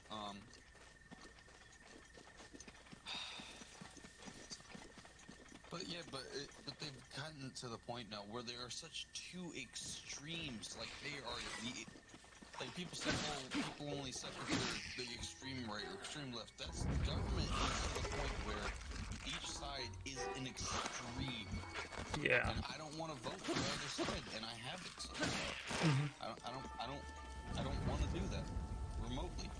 but yeah, but they've gotten to the point now where there are such two extremes, like they are like people say, oh, people only separate the extreme right or extreme left. That's the government is to the point where each side is an extreme. Yeah. And I don't want to vote for the other side, and I haven't. So I don't want to do that remotely.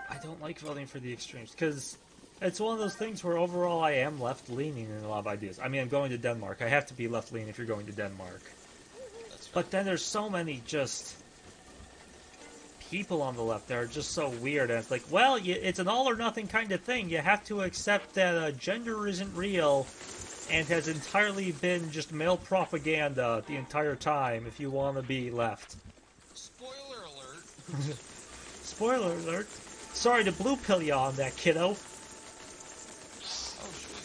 I don't like voting for the extremes, because it's one of those things where overall I am left-leaning in a lot of ideas. I mean, I'm going to Denmark. I have to be left-leaning if you're going to Denmark. But then there's so many just people on the left that are just so weird. And it's like, well, it's an all-or-nothing kind of thing. You have to accept that gender isn't real and has entirely been just male propaganda the entire time if you want to be left. Spoiler alert. Spoiler alert. Sorry to blue pill you on that, kiddo. Oh shit,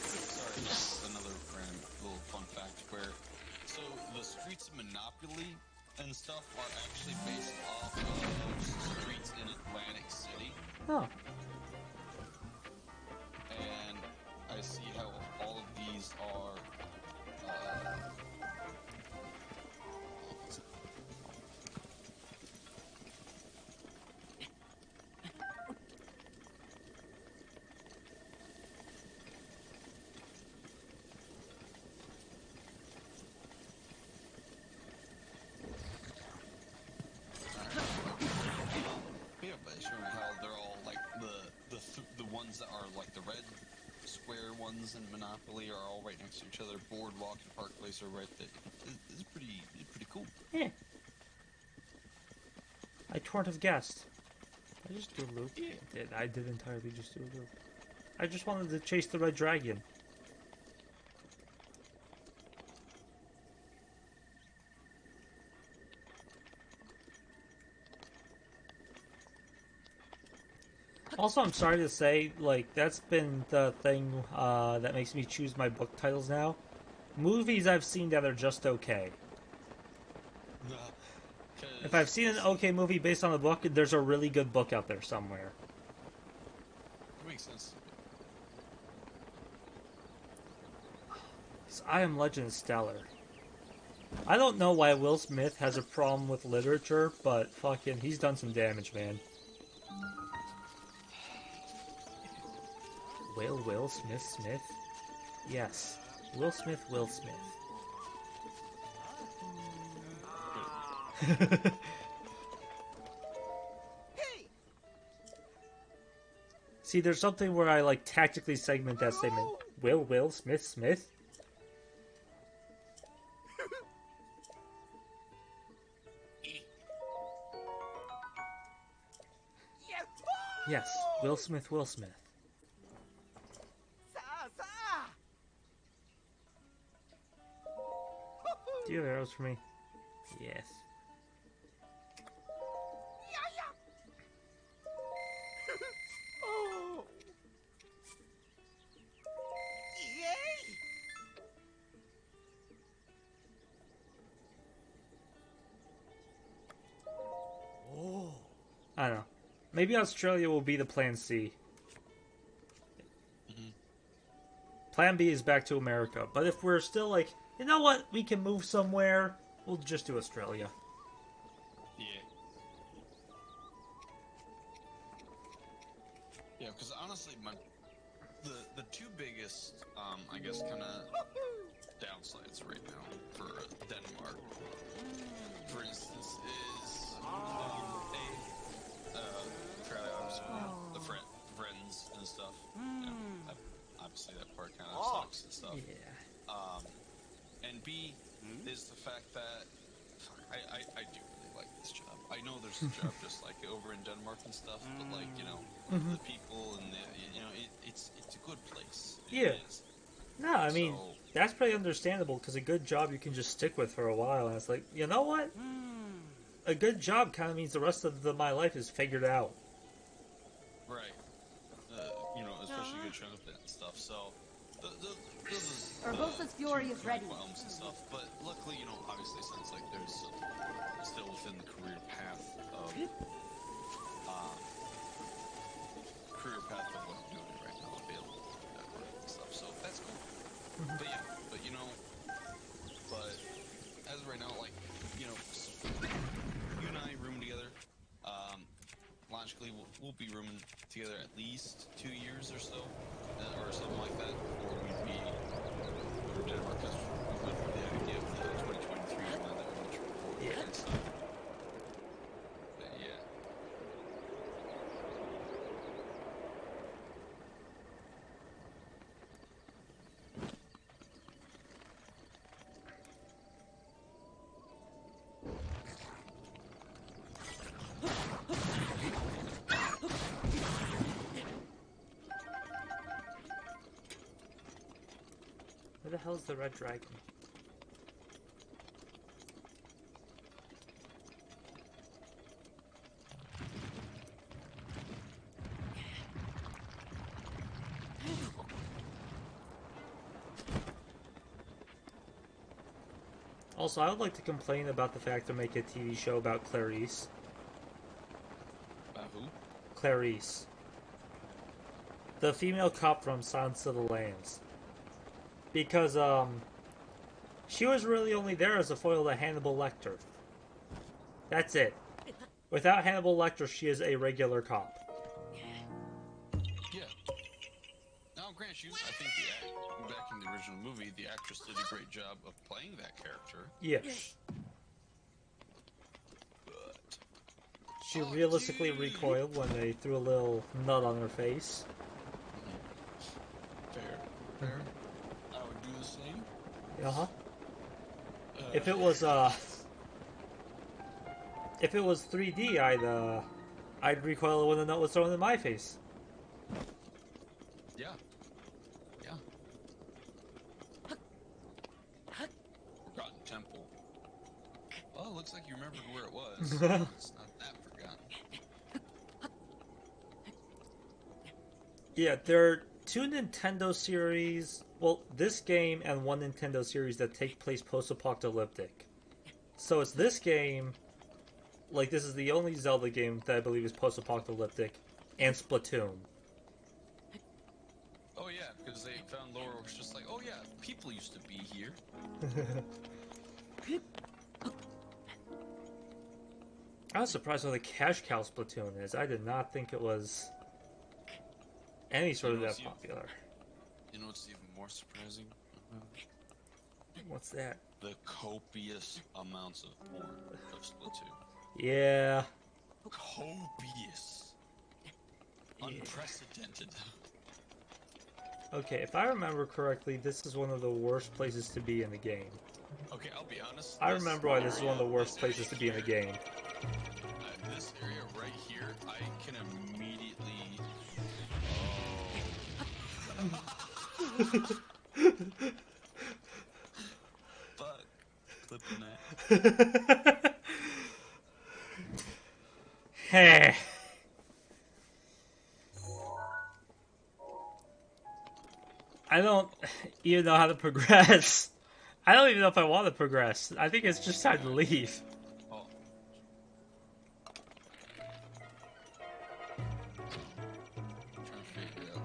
sorry, just another random little fun fact where, so the streets of Monopoly and stuff are actually based off of streets in Atlantic City, Oh. and I see how all of these are, yeah, but showing how they're all like the ones that are like the red square ones in Monopoly are all right next to each other. Boardwalk and Park Place are right there. It's pretty cool. Yeah. I couldn't have guessed. I just do a loop. Yeah. I did entirely just do a loop. I just wanted to chase the red dragon. Also, I'm sorry to say, like, that's been the thing that makes me choose my book titles now. Movies I've seen that are just okay. If I've seen an okay movie based on a book, there's a really good book out there somewhere. That makes sense. I Am Legend is stellar. I don't know why Will Smith has a problem with literature, but fucking, he's done some damage, man. Will Smith? Yes. Will Smith. See, there's something where I, like, tactically segment that statement. Will Smith? Yes, Will Smith, Will Smith. Do you have arrows for me? Yes. Oh. Yay! Oh. I don't know. Maybe Australia will be the plan C. Plan B is back to America. But if we're still like, you know what, we can move somewhere, we'll just do Australia. Yeah. Yeah, because honestly, the two biggest, I guess, kind of downsides right now for Denmark, for instance, is the friends and stuff. You know, obviously that part kind of sucks and stuff. Yeah. And B is the fact that I do really like this job. I know there's a job just like over in Denmark and stuff, but like, you know, the people and the, you know, it's a good place. Yeah. It is. No, I mean, that's pretty understandable because a good job you can just stick with for a while, and it's like, you know what? A good job kind of means the rest of my life is figured out. Right. You know, especially a good chunk of it and stuff. So, Urbosa's fury is ready. And stuff. But luckily, you know, obviously, since like there's still within the career path of what I'm doing right now available and stuff. So that's cool. But yeah, but you know, but as of right now, like, you know, you and I room together. Logically, we'll be rooming together at least 2 years or so, or something like that, before we'd be over Denmark, because we went for the idea of the 2023 one that we went to record and stuff. But yeah. Where the hell's the red dragon? Also, I would like to complain about the fact they're making a TV show about Clarice. About who? Clarice. The female cop from Silence of the Lambs. Because, she was really only there as a foil to Hannibal Lecter. That's it. Without Hannibal Lecter, she is a regular cop. Yeah. Now, grant you, I think back in the original movie, the actress did a great job of playing that character. Yes. But She realistically recoiled when they threw a little nut on her face. fair. I would do the same. Uh-huh. If it was 3D, I'd recoil when the nut was thrown in my face. Yeah. Forgotten Temple. Well, it looks like you remembered where it was. So it's not that forgotten. Yeah, there are 2 Nintendo series, well, this game and 1 Nintendo series that take place post-apocalyptic. So it's this game, like this is the only Zelda game that I believe is post-apocalyptic, and Splatoon. Oh yeah, because they found Laura was just like, oh yeah, people used to be here. I was surprised how the Cash Cow Splatoon is. I did not think it was any sort of that popular. You know what's even more surprising? What's that? The copious amounts of porn of Splatoon. Yeah. Copious. Unprecedented. Okay, if I remember correctly, this is one of the worst places to be in the game. Okay, I'll be honest. I remember why this is one of the worst places to be in the game. This area right here, I can immediately Fuck. Clipping that. Hey. I don't even know how to progress. I don't even know if I want to progress. I think it's just time to leave. Oh. I'm trying to figure it out.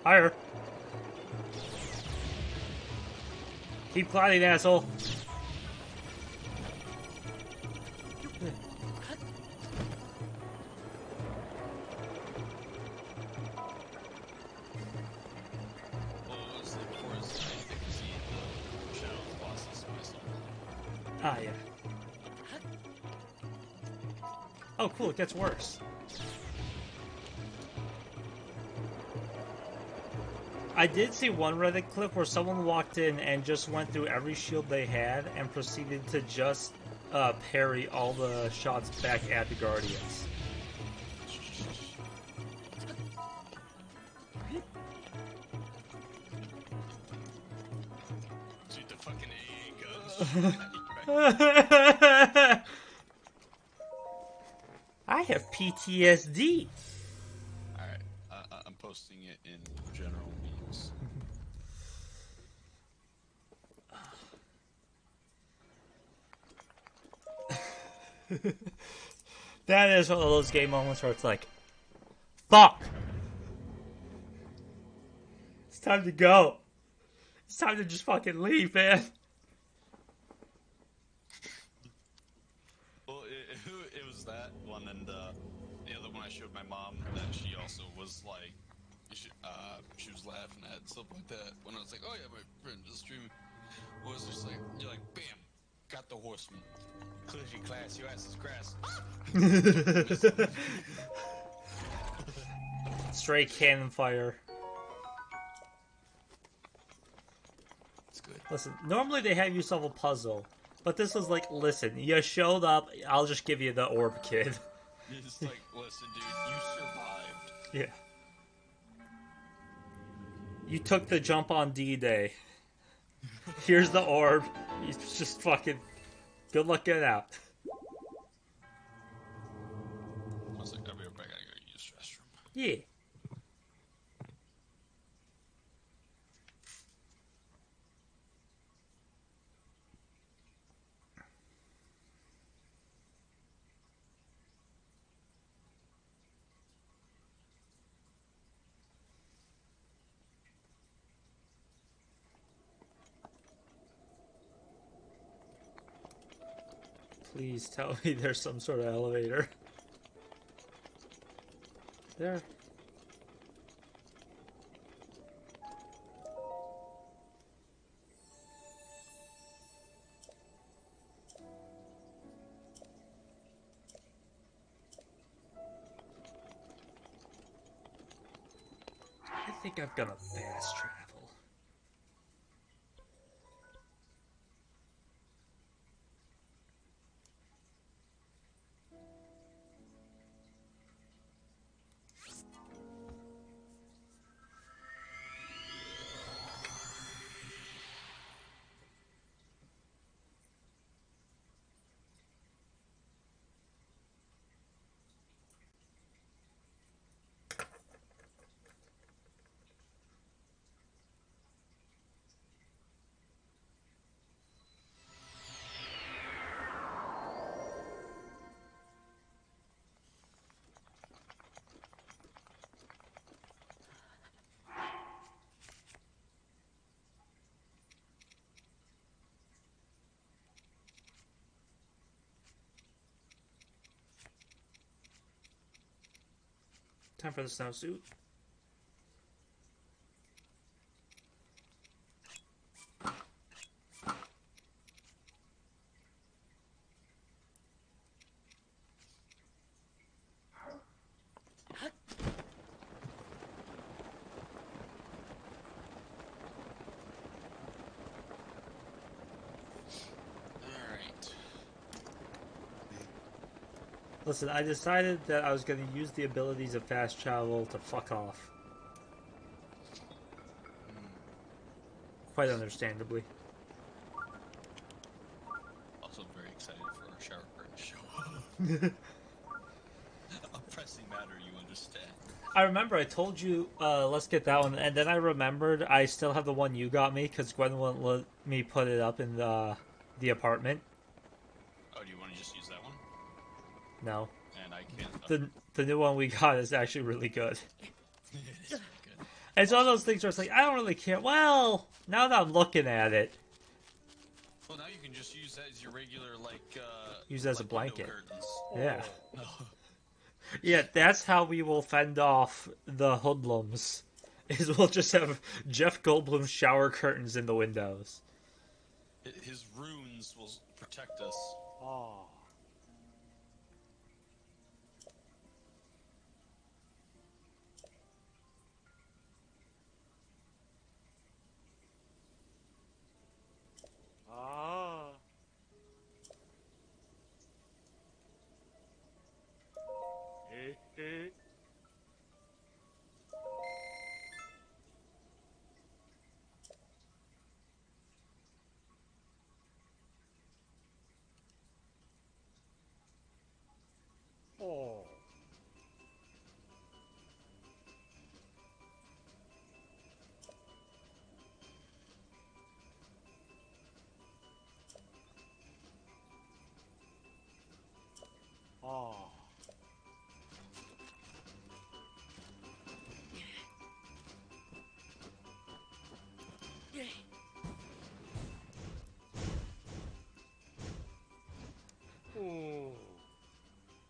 Higher. Keep gliding, asshole. Well, it's of course, I think we see the shadow of the bosses myself. Ah, yeah. Oh, cool. It gets worse. I did see one Reddit clip where someone walked in and just went through every shield they had and proceeded to just parry all the shots back at the Guardians. Shoot the fucking AA guns. I have PTSD. Alright, I'm posting it in general memes. That is one of those game moments where it's like, fuck. It's time to go. It's time to just fucking leave, man. Well, it was that one, and the other one I showed my mom that she also was like, she was laughing at stuff like that. When I was like, oh yeah, my friend is streaming, was just like, you're like, bam, got the horseman. Clears your class, your ass is grass. Straight cannon fire. It's good. Listen, normally they have you solve a puzzle, but this was like, listen, you showed up, I'll just give you the orb, kid. It's just like, listen, dude, you survived. Yeah. You took the jump on D-Day. Here's the orb. You just fucking... Good luck getting out. I was like, I'll be right back, I gotta go use the restroom. Yeah. Please tell me there's some sort of elevator. There. I think I've got a fast travel. Time for the snowsuit. Listen, I decided that I was going to use the abilities of fast travel to fuck off. Quite understandably. Also, I'm very excited for our shower curtain to show up. A pressing matter, you understand. I remember I told you, let's get that one, and then I remembered I still have the one you got me, because Gwen wouldn't let me put it up in the apartment. Oh, do you want to just use that one? No. And I can't... The new one we got is actually really good. It is really good. It's one of those things where it's like, I don't really care. Well, now that I'm looking at it. Well, now you can just use that as your regular, like, use it as like a blanket. window curtains. Yeah. No. Yeah, that's how we will fend off the hoodlums. Is we'll just have Jeff Goldblum's shower curtains in the windows. His runes will protect us. Oh. Ah. Eh. Oh. Oh. Oh.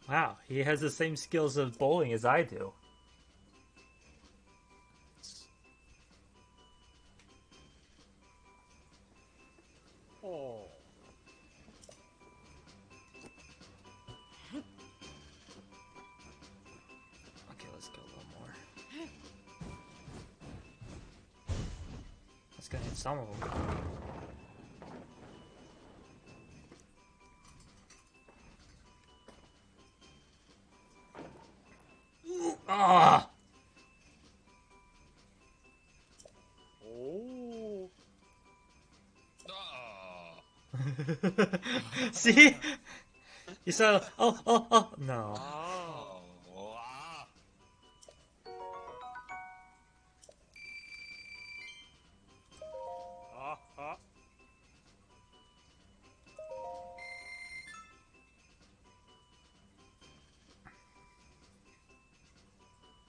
Wow, he has the same skills of bowling as I do. Oh. Okay, let's go a little more. Let's get in some of them. Ah! Oh. Oh. See? You saw. Oh, no. Ah. Oh. Ah. Ah. Ah.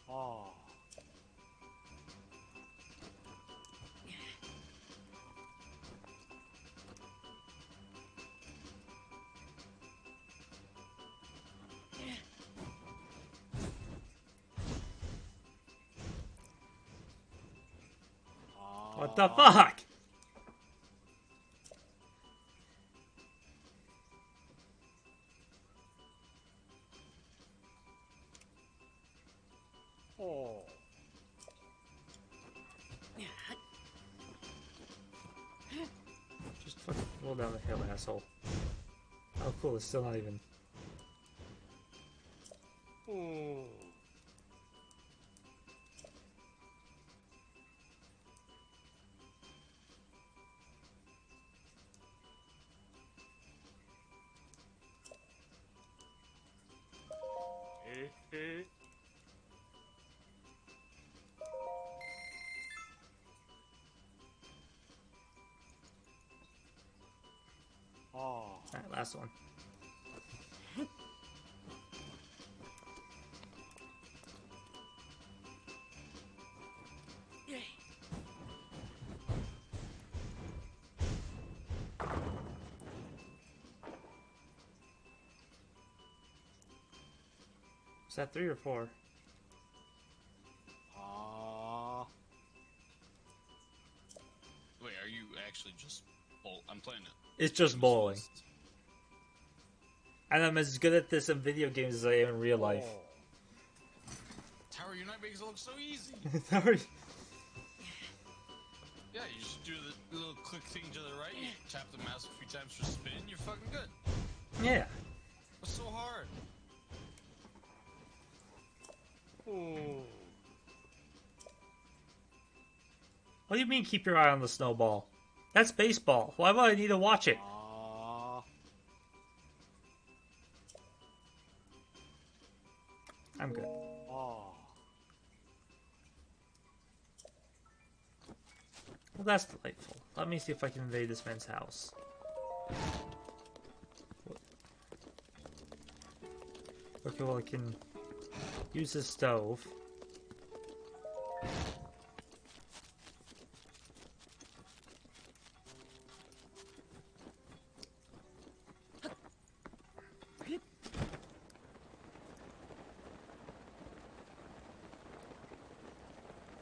Ah. What the fuck? Oh. Just fucking roll down the hill, asshole. Oh, cool, it's still not even. Oh. Eh. Ah. Alright, last one. Is that 3 or 4? Ah. Wait, are you actually just... Well, I'm playing it. It's just bowling. And I'm as good at this in video games as I am in real life. Tower Unite makes it look so easy. Sorry. Yeah, you just do the little click thing to the right, you tap the mouse a few times for spin, you're fucking good. Yeah. What's so hard? What do you mean keep your eye on the snowball? That's baseball. Why would I need to watch it? I'm good. Well, that's delightful. Let me see if I can invade this man's house. Okay, well, I can use this stove.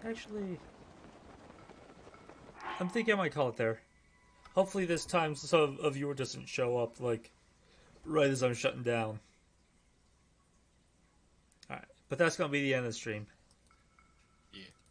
Actually, I'm thinking I might call it there. Hopefully this time a viewer doesn't show up, like, right as I'm shutting down. Alright, but that's going to be the end of the stream.